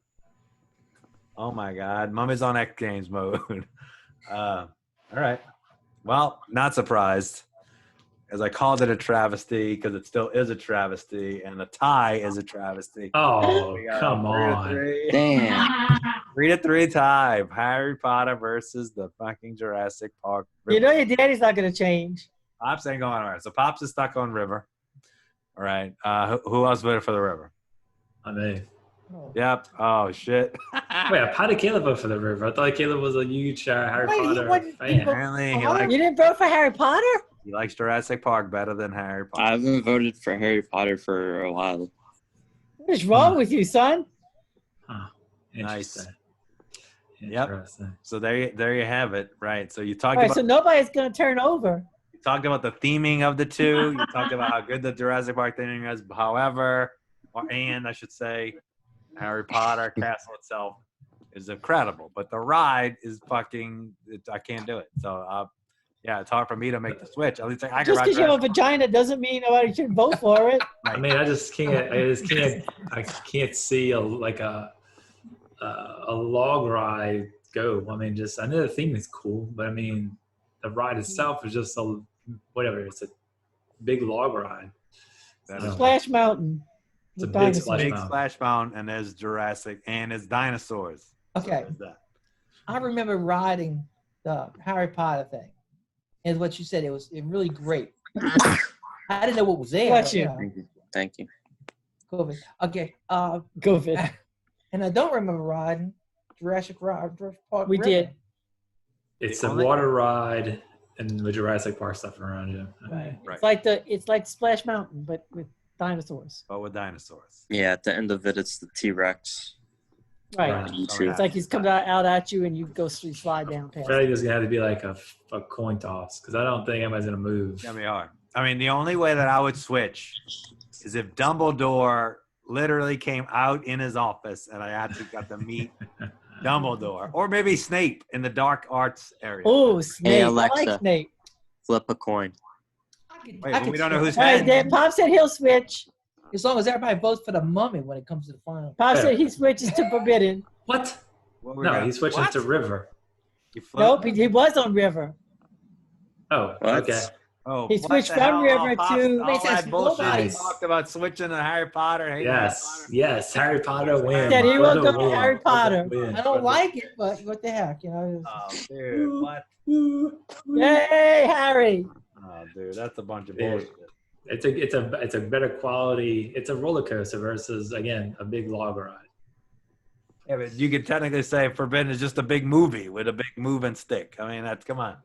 Oh my God. Mummy's on X Games mode. All right. Well, not surprised, as I called it a travesty because it still is a travesty, and a tie is a travesty. Oh, We got come a on. 3-3. Damn. 3-3 tie. Harry Potter versus the fucking Jurassic Park. You know your daddy's not going to change. Pops ain't going. All right. So Pops is stuck on River. All right. Who else voted for the River? I mean, Yep. Oh shit. wait, how did Caleb vote for the River? I thought Caleb was a huge Harry Wait, he Potter wasn't- he fan. voted- Apparently, he Potter? likes, You didn't vote for Harry Potter? he likes Jurassic Park better than Harry Potter. I haven't voted for Harry Potter for a while. What is wrong with you, son? Huh. Nice. Interesting. Yep. Interesting. So there you have it. Right. So you All talked right, about so nobody's going to turn over. you talked about the theming of the two. You talked about how good the Jurassic Park theming is. However, I should say, Harry Potter castle itself is incredible, but the ride is fucking. I can't do it. So yeah, it's hard for me to make the switch. At least I can Just ride. because you have a Jurassic vagina doesn't mean nobody should vote for it. I mean, I can't see a log ride go. I mean, I know the theme is cool, but I mean, the ride itself is just whatever. It's a big log ride. That Oh. is Splash Mountain. It's a with big dinosaurs. splash big mountain. Splash Mountain, and there's Jurassic, and it's dinosaurs. Okay. There's that. I remember riding the Harry Potter thing. And what you said, it was really great. I didn't know what was there. Bless but, you. Thank you. Thank you. COVID. Okay. COVID. And I don't remember riding Jurassic Park. We River. did. It's The a only- water ride and the Jurassic Park stuff around you. Right. Right. It's like Splash Mountain, but with dinosaurs. But with dinosaurs. Yeah, at the end of it, it's the T-Rex. Right. Right. YouTube. It's like he's come out at you and you go slide down past. I think there's gonna have to be like a coin toss because I don't think anybody's gonna move. It's gonna be hard. I mean, the only way that I would switch is if Dumbledore literally came out in his office and I actually got to meet Dumbledore, or maybe Snape in the dark arts area. Oh, Snape. Hey, I like Alexa. Snape. Flip a coin. Wait, but we don't know who's All right, head. Dad, Pop said he'll switch. As long as everybody votes for the mummy when it comes to the final. Pop Yeah. said he switches to Forbidden. What? What we No, got? he switches What? to River. You flip- Nope, he was on River. Oh, What? okay. Oh, He what switched the from hell? River Pops- to- all Makes sense. that bullshit. Nobody- He talked about switching to Harry Potter. Hating Yes, Harry Potter. yes. Harry Potter wins. Said he will Brother go wins. Harry Potter. Brother wins. I don't like it, but what the heck, you know? Oh, dude, what? Yay, Harry. Oh, dude, that's a bunch of Dude. bullshit. It's a better quality. It's a roller coaster versus again a big log ride. Yeah, but you could technically say Forbidden is just a big movie with a big moving stick. I mean, come on.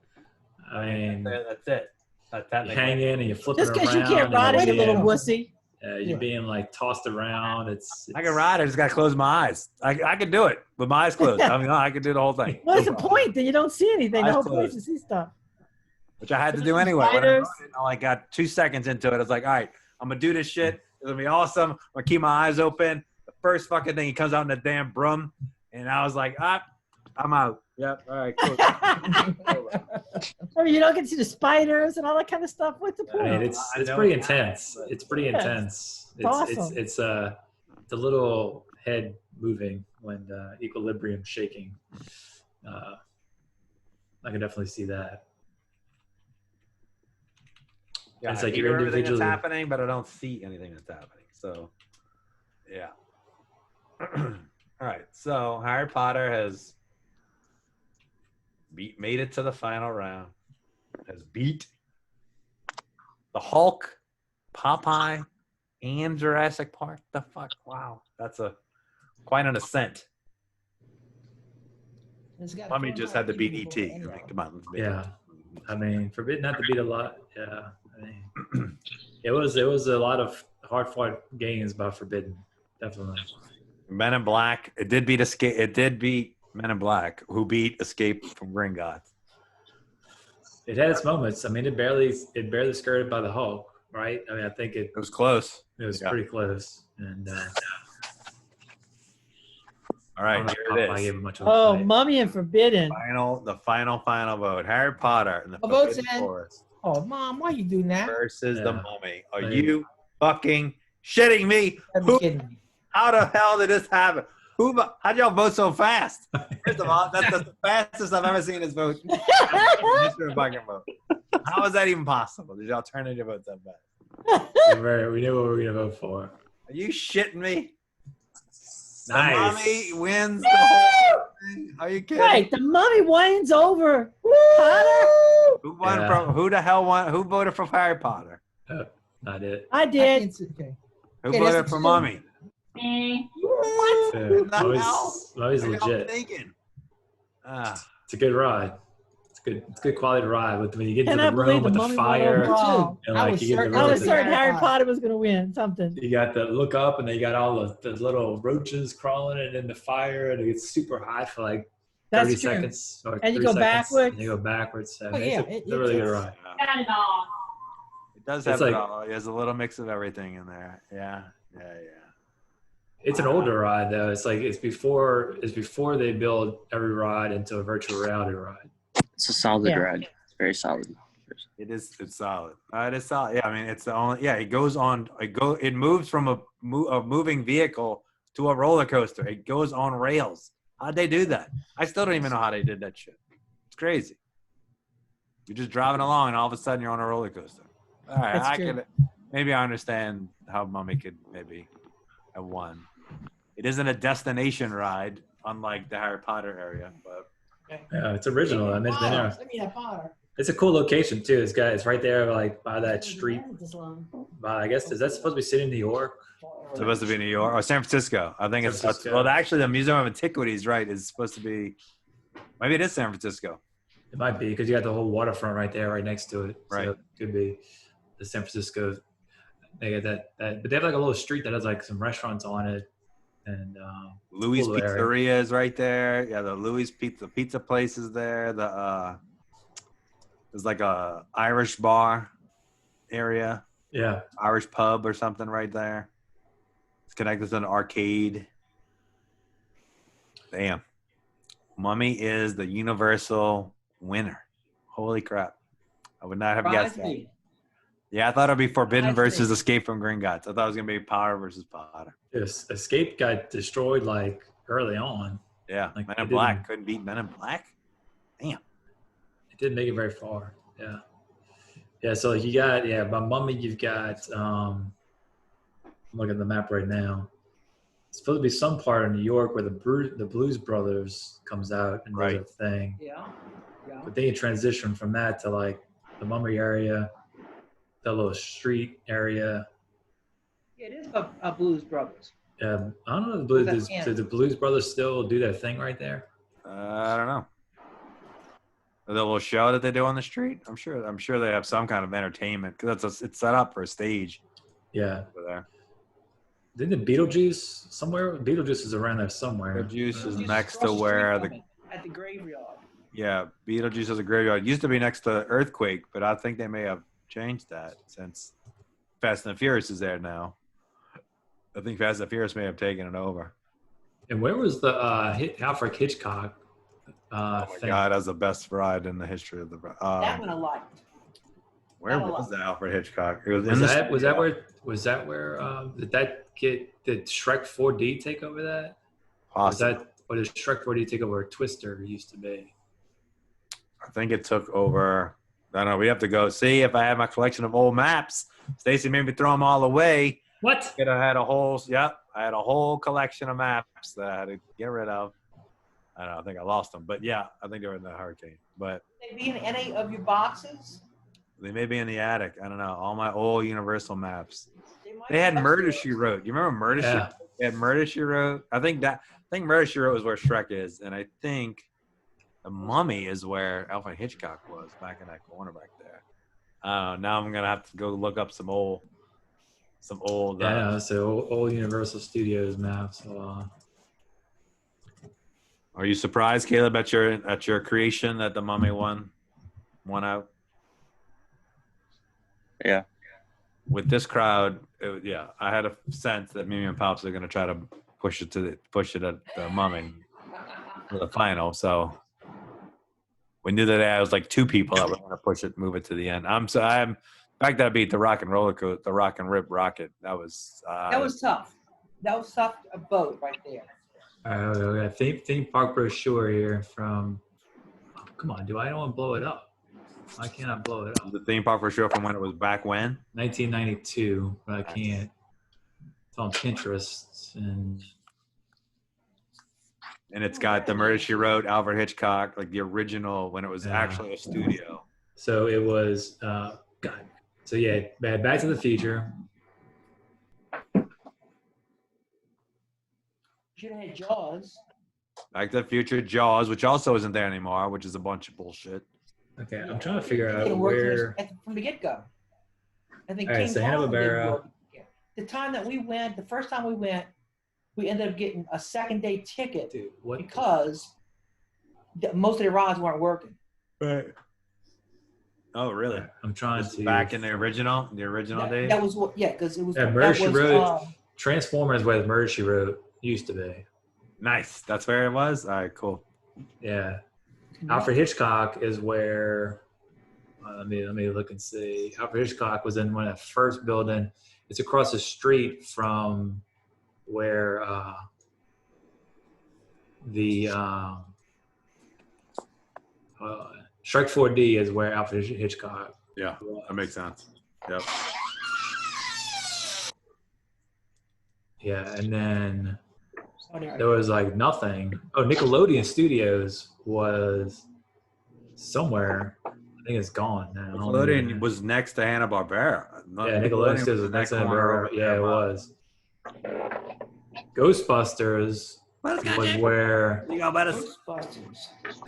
I mean, That's it. That's you technically. hang in and you flip Just it because around. you can't and ride it, you you're little being- wussy. you're Yeah. being like tossed around. It's I can ride. I just got to close my eyes. I can do it with my eyes closed. I mean, I can do the whole thing. What's No the problem. point? Then you don't see anything. The Eyes whole point closed. is to see stuff. Which I had to do anyway. When I Spiders. wrote it, I like got 2 seconds into it. I was like, all right, I'm gonna do this shit. It's gonna be awesome. I'm gonna keep my eyes open. The first fucking thing, he comes out in the damn broom, and I was like, I'm out. Yep. All right. Cool. I mean, you don't get to see the spiders and all that kind of stuff. What's the I point? mean, it's I know pretty it's intense. but- It's pretty Yeah. intense. awesome. It's a little head moving when equilibrium shaking. I can definitely see that. Yeah, It's I like hear you're everything that's individually- happening, but I don't see anything that's happening. So, yeah. All right. So Harry Potter has made it to the final round. Has beat the Hulk, Popeye, and Jurassic Park. The fuck! Wow, that's quite an ascent. It's got Mummy fun just ride had to beat even ET. before I any mean, of come on. Let's be Yeah. I mean, Forbidden not to beat a lot. Yeah, I mean, it was a lot of hard fought games by Forbidden, definitely. Men in Black. It did beat Escape. It did beat Men in Black, who beat Escape from Gringotts. It had its moments. I mean, it barely skirted by the Hulk, right? I mean, I think it It was close. was Yeah. pretty close. And All I right, don't know here if I it gave is. it much of a Oh, fight. Mummy and Forbidden. The final vote. Harry Potter and the A vote's Forbidden in. Forest Oh, Mom, why are you doing that? versus the Yeah. Mummy. Are Yeah. you fucking shitting me? Gotta be Who- kidding me. How the hell did this happen? How'd y'all vote so fast? First of all, that's the fastest I've ever seen this vote. History of fucking vote. How is that even possible? Did y'all turn in your votes that fast? We knew what we were going to vote for. Are you shitting me? The Nice. Mummy wins the whole thing. Are you kidding? Right, the Mummy wins over Potter. Who won Yeah. from? Who the hell won? Who voted for Harry Potter? Not it. I I did. can't see- okay. Who Okay, voted that's for two. Mummy? Me. What? Yeah. the hell? Mummies What are y'all legit. thinking? Ah, It's a good ride. It's a good quality ride. When you get Can into I the believe room the with the Mummy fire, won overall? and I like was you get certain- the I room was with certain the, Harry Potter was going to win something. you got the look up, and then you got all the little roaches crawling, and then the fire, and it gets super hot for like 30 That's true. seconds. Or And you 30 go seconds, backwards. And you go backwards. So Oh, yeah, it's a really good ride. Got it all. it does It's have it like- all. There's a little mix of everything in there. Yeah. It's an older ride though. It's like it's before they build every ride into a virtual reality ride. It's a solid Yeah. ride. It's very solid. It's solid. It is solid. Yeah, I mean, it's the only. Yeah, it goes on. It moves from a moving vehicle to a roller coaster. It goes on rails. How'd they do that? I still don't even know how they did that shit. It's crazy. You're just driving along, and all of a sudden, you're on a roller coaster. All right, That's I true. could maybe I understand how Mummy could maybe have won. It isn't a destination ride, unlike the Harry Potter area, but Yeah, it's original. I mean, it's been there. Send me that Potter. It's a cool location too. It's right there, like by that street. By I guess is that supposed to be city in New York? it's supposed to be New York or San Francisco. I think San it's Francisco. well. Actually, the Museum of Antiquities, right, is supposed to be. Maybe it is San Francisco. It might be because you got the whole waterfront right there, right next to it. Right. So it could be the San Francisco. They got that, but they have like a little street that has like some restaurants on it, and Louis Cool area. Pizzeria is right there. Yeah, the Louis pizza place is there. There's like a Irish bar area, yeah, Irish pub or something right there. It's connected to an arcade. Damn. Mummy is the universal winner. Holy crap. I would not have guessed that. Yeah, I thought it'd be Forbidden Surprised versus me. Escape from Gringotts. I thought it was going to be Power versus Potter. this Escape got destroyed like early on. Yeah, Like, Men they in Black. didn't- Couldn't beat Men in Black? Damn. It didn't make it very far. Yeah. So you got by Mummy you've got I'm looking at the map right now. It's supposed to be some part of New York where the Blues Brothers comes out and does Right. a thing. Yeah. Yeah. But then you transition from that to like the Mummy area, that little street area. It is a Blues Brothers. I don't know. The Blues, That's do the Blues Brothers still do that thing right there? I don't know. The little show that they do on the street. I'm sure they have some kind of entertainment because it's set up for a stage Yeah. over there. Didn't the Beetlejuice somewhere? Beetlejuice is around there somewhere. Beetlejuice is Just next across to the where street the from it, at the graveyard. yeah Beetlejuice is a graveyard. It used to be next to Earthquake, but I think they may have changed that since Fast and the Furious is there now. I think Fast and the Furious may have taken it over. And where was the Alfred Hitchcock Oh my thing? God, that's the best ride in the history of the. That one I liked. Where that a was lot. the Alfred Hitchcock? It was, Was in the that studio. was that where did Shrek 4D take over that? Possibly. Or did Shrek 4D take over where Twister used to be? I think it took over. I don't know. We have to go see if I have my collection of old maps. Stacy made me throw them all away. What? And I had a whole collection of maps that I had to get rid of. I don't know. I think I lost them, but yeah, I think they were in the hurricane. But They be in any of your boxes? they may be in the attic. I don't know. All my old Universal maps. might They had be Murder upstairs. She Wrote. You remember Murder She Yeah. Wrote? They had Murder She Wrote. I think Murder She Wrote is where Shrek is, and I think The Mummy is where Alfred Hitchcock was, back in that corner back there. Now I'm gonna have to go look up some old. Yeah, so old Universal Studios maps. Are you surprised, Caleb, at your creation that the Mummy won out? Yeah. With this crowd, I had a sense that Mimi and Pops are going to try to push it at the Mummy for the final. So we knew that I was like two people that were going to move it to the end. I'm the fact that I beat the Rock and Rip Rocket. That was tough. That was tough. A vote right there. All right, we got theme park brochure here from. Oh, come on, I don't want to blow it up. Why can't I blow it up? the theme park for sure from when it was back when. 1992, but I can't. It's on Pinterest and it's got the Murder She Wrote, Alfred Hitchcock, like the original when it was actually a studio. So it was God. So yeah, Back to the Future. Should have had Jaws. Back to the Future, Jaws, which also isn't there anymore, which is a bunch of bullshit. Okay, I'm trying to figure out It worked where. from the get-go. I think All right, King so Kong Hanna-Barbera. didn't work. The time that we went, the first time we went, we ended up getting a second-day ticket Dude, what? because most of the rides weren't working. Right. Oh, really? I'm trying This is to. back in the original days. That was what, because it was. Yeah, Murder She Wrote. Transformers, where Murder She Wrote used to be. Nice. That's where it was. All right, cool. Yeah. Alfred Hitchcock is where. Let me look and see. Alfred Hitchcock was in one of the first building. It's across the street from where the Strike 4D is where Alfred Hitchcock. Yeah, that makes sense. Yep. Yeah, and then there was like nothing. Oh, Nickelodeon Studios was somewhere. I think it's gone now. Nickelodeon was next to Hanna-Barbera. Yeah, Nickelodeon Studios was next to Hanna-Barbera. Yeah, it was. Ghostbusters was where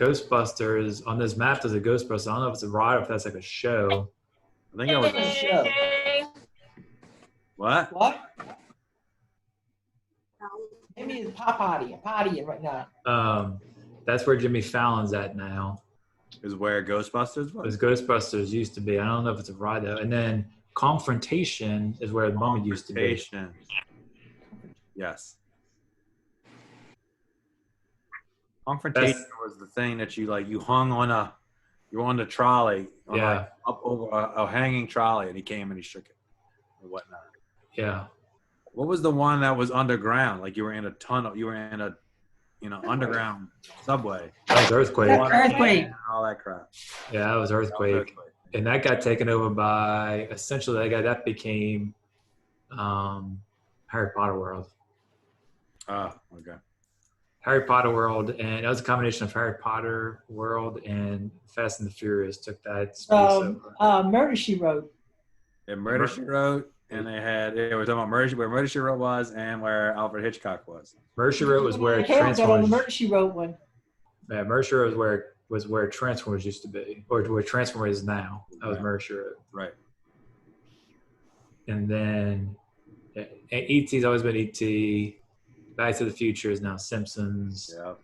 Ghostbusters on this map. There's a Ghostbusters. I don't know if it's a ride or if that's like a show. I think it was a show. What? What? Maybe it's partying right now. That's where Jimmy Fallon's at now. Is where Ghostbusters was? Because Ghostbusters used to be. I don't know if it's a ride though. And then Confrontation is where the Mummy used to be. Yes. Confrontation was the thing that you hung on you were on the trolley, up over a hanging trolley, and he came and he shook it and whatnot. Yeah. What was the one that was underground? Like you were in a tunnel, you were in a underground subway. That was Earthquake. Earthquake. All that crap. Yeah, that was Earthquake. And that got taken over by essentially that became Harry Potter World. Oh, okay. Harry Potter World, and it was a combination of Harry Potter World and Fast and the Furious took that space over. Murder She Wrote. Yeah, Murder She Wrote, and they were talking about where Murder She Wrote was and where Alfred Hitchcock was. Murder She Wrote was where Transformers. On the Transformers. Murder She Wrote one. Yeah, Murder She Wrote was where Transformers used to be, or where Transformers is now. That was Murder She Wrote. Right. And then E.T.'s always been E.T. Back to the Future is now Simpsons. Yeah.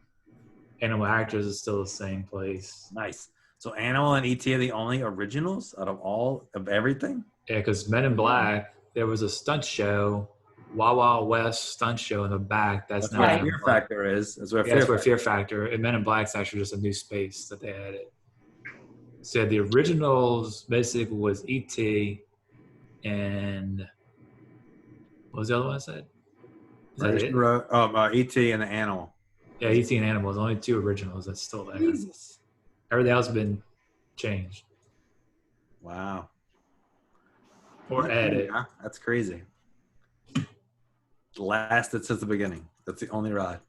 Animal Actors is still the same place. Nice. So Animal and E.T. are the only originals out of everything? Yeah, because Men in Black, there was a stunt show, Wild Wild West stunt show in the back. That's now where Fear Factor is. That's where Fear Factor. And Men in Black's actually just a new space that they added. So the originals basically was E.T. and what was the other one I said? E.T. and the Animal. Yeah, E.T. and Animals. Only two originals that's still there. Jesus. Everything else has been changed. Wow. Or added. Yeah, that's crazy. Lasted since the beginning. That's the only ride.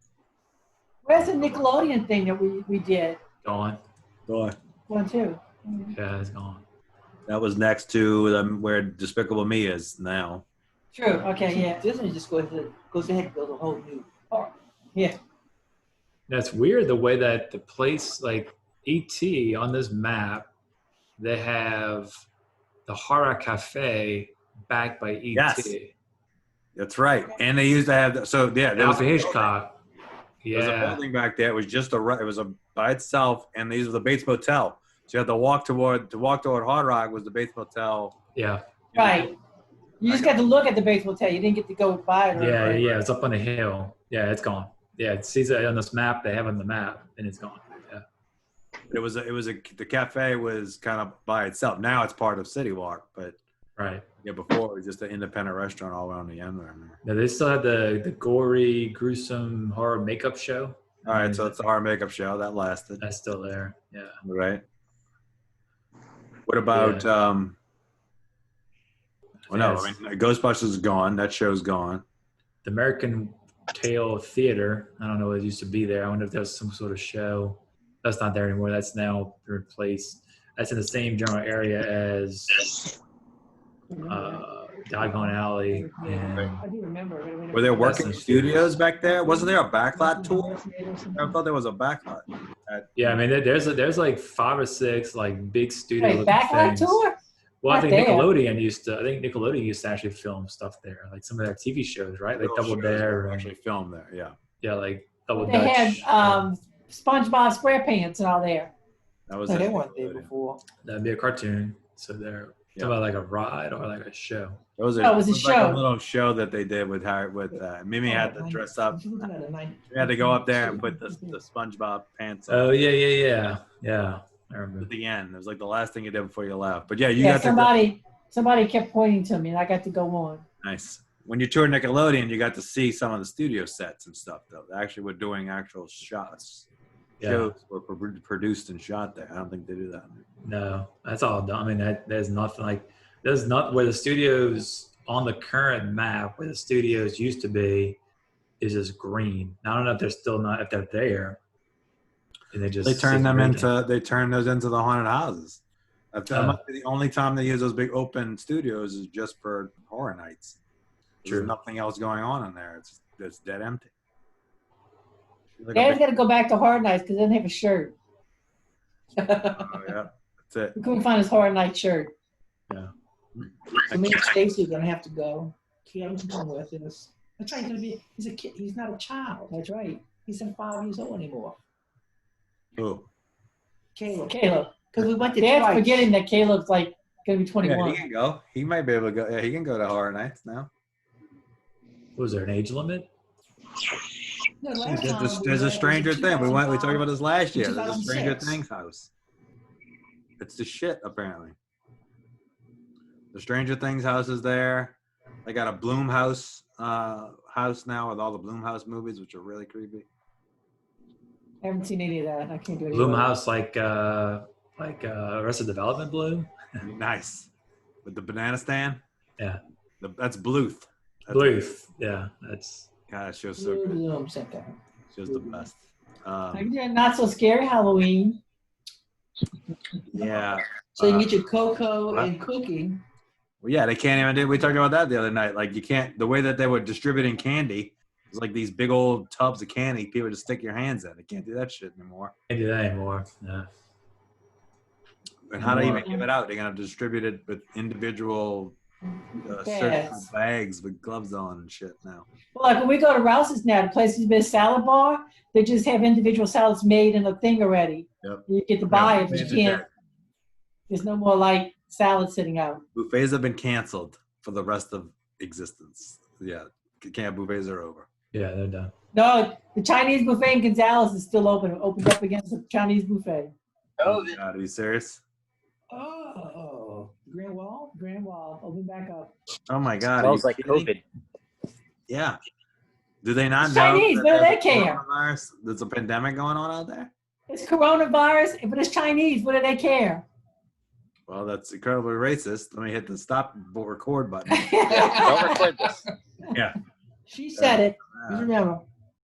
Where's the Nickelodeon thing that we did? Gone. One too. Yeah, it's gone. That was next to where Despicable Me is now. True. Okay. Yeah. Disney just goes ahead and build a whole new park. Yeah. That's weird the way that the place like ET on this map, they have the Hara Cafe backed by ET. Yes. That's right. And they used to have so yeah, there was Alfred Hitchcock. There was a Yeah. building back there. It was just it was by itself, and these were the Bates Motel. So you had to walk toward Hard Rock was the Bates Motel. Yeah. Right. You just got to look at the Bates Motel. You didn't get to go by it. Yeah. Yeah. It's up on the hill. Yeah. It's gone. Yeah. It sees it on this map. They have it on the map and it's gone. Yeah. The cafe was kind of by itself. Now it's part of City Walk, but Right. yeah, before it was just an independent restaurant all around the end there. Now they still have the gory, gruesome horror makeup show. All right, so it's the horror makeup show that lasted. That's still there. Yeah. Right. What about well, no, I mean Ghostbusters is gone. That show's gone. The American Tail Theater. I don't know what it used to be there. I wonder if there was some sort of show. That's not there anymore. That's now replaced. That's in the same general area as Diagon Alley. And I do remember. Were there working studios back there? Wasn't there a backlot tour? I thought there was a backlot. yeah, I mean, there's like 5 or 6 like big studio. Wait, Backlot tour? Well, I Not think there. Nickelodeon used to actually film stuff there, like some of their TV shows, right? Like Double Dare. And, Actually filmed there, yeah. yeah, like Double They Dutch. had SpongeBob SquarePants and all there. That was No, it. they weren't there before. That'd be a cartoon. So they're Yeah. talking about like a ride or like a show. It was, Oh, it was a like show. a little show that they did with Mimi had to dress up. She had to go up there and put the SpongeBob pants on Oh yeah. I remember. at the end. It was like the last thing you did before you left. But yeah, you Yeah, got to somebody kept pointing to me, and I got to go on. nice. When you toured Nickelodeon, you got to see some of the studio sets and stuff. Though they actually were doing actual shots. Yeah. Shows were produced and shot there. I don't think they do that. No, that's all done. I mean, there's nothing like there's not where the studios on the current map where the studios used to be is just green. I don't know if they're still not if they're there. And they just They turn them green. those into the haunted houses. That Oh. might be the only time they use those big open studios is just for horror nights. There's True. nothing else going on in there. It's dead empty. Like a Dad's big- got to go back to Hard Nights because he doesn't have a shirt. oh, yeah, that's it. We couldn't find his Hard Night shirt. So me and Stacy are gonna have to go. Kevin's going with us. That's right. He's gonna be. He's a kid. He's not a child. That's right. He's not 5 years old anymore. Oh, Caleb. Caleb. Because we went to Dad's twice. forgetting that Caleb's like going to be yeah, 21. he can go. He might be able to go. Yeah, he can go to horror nights now. Was there an age limit? No, last time we There's a went, Stranger it was Thing. We talked 2005. about this last year. There's a Stranger 2006. Things house. It's the shit apparently. The Stranger Things house is there. They got a Bloomhouse house now with all the Bloomhouse movies, which are really creepy. I haven't seen any of that. I can't do it. Bloomhouse like Arrested Development Bloom. Nice. With the banana stand. Yeah. That's Bluth. That's Bluth. Yeah, that's God, that show's so good. Bloom sent that. Show's the best. Not so scary Halloween. Yeah. So you can get your cocoa what? and cooking. Well, yeah, they can't even do. We talked about that the other night. Like you can't. The way that they were distributing candy was like these big old tubs of candy. People just stick your hands in. They can't do that shit anymore. can't do that anymore. No. And how do they even give it out? They're gonna distribute it with individual surgical Bags. bags with gloves on and shit now. Well, like when we go to Rouse's now, the place has been a salad bar. They just have individual salads made in a thing already. Yep. You get to buy it, but Buffets you are can't. dead. There's no more like salad sitting out. Buffets have been canceled for the rest of existence. Yeah, camp buffets are over. Yeah, they're done. No, the Chinese buffet in Gonzales is still open. It opened up against the Chinese buffet. Oh, God, are you serious? Oh, Grand Wall? Grand Wall, open back up. Oh my God! are Smells you like kidding? COVID. Yeah. Do they not It's know Chinese, that what do there's they a care? coronavirus? There's a pandemic going on out there. It's coronavirus, but it's Chinese. What do they care? Well, that's incredibly racist. Let me hit the stop record button. Don't record this. She said it. Just remember.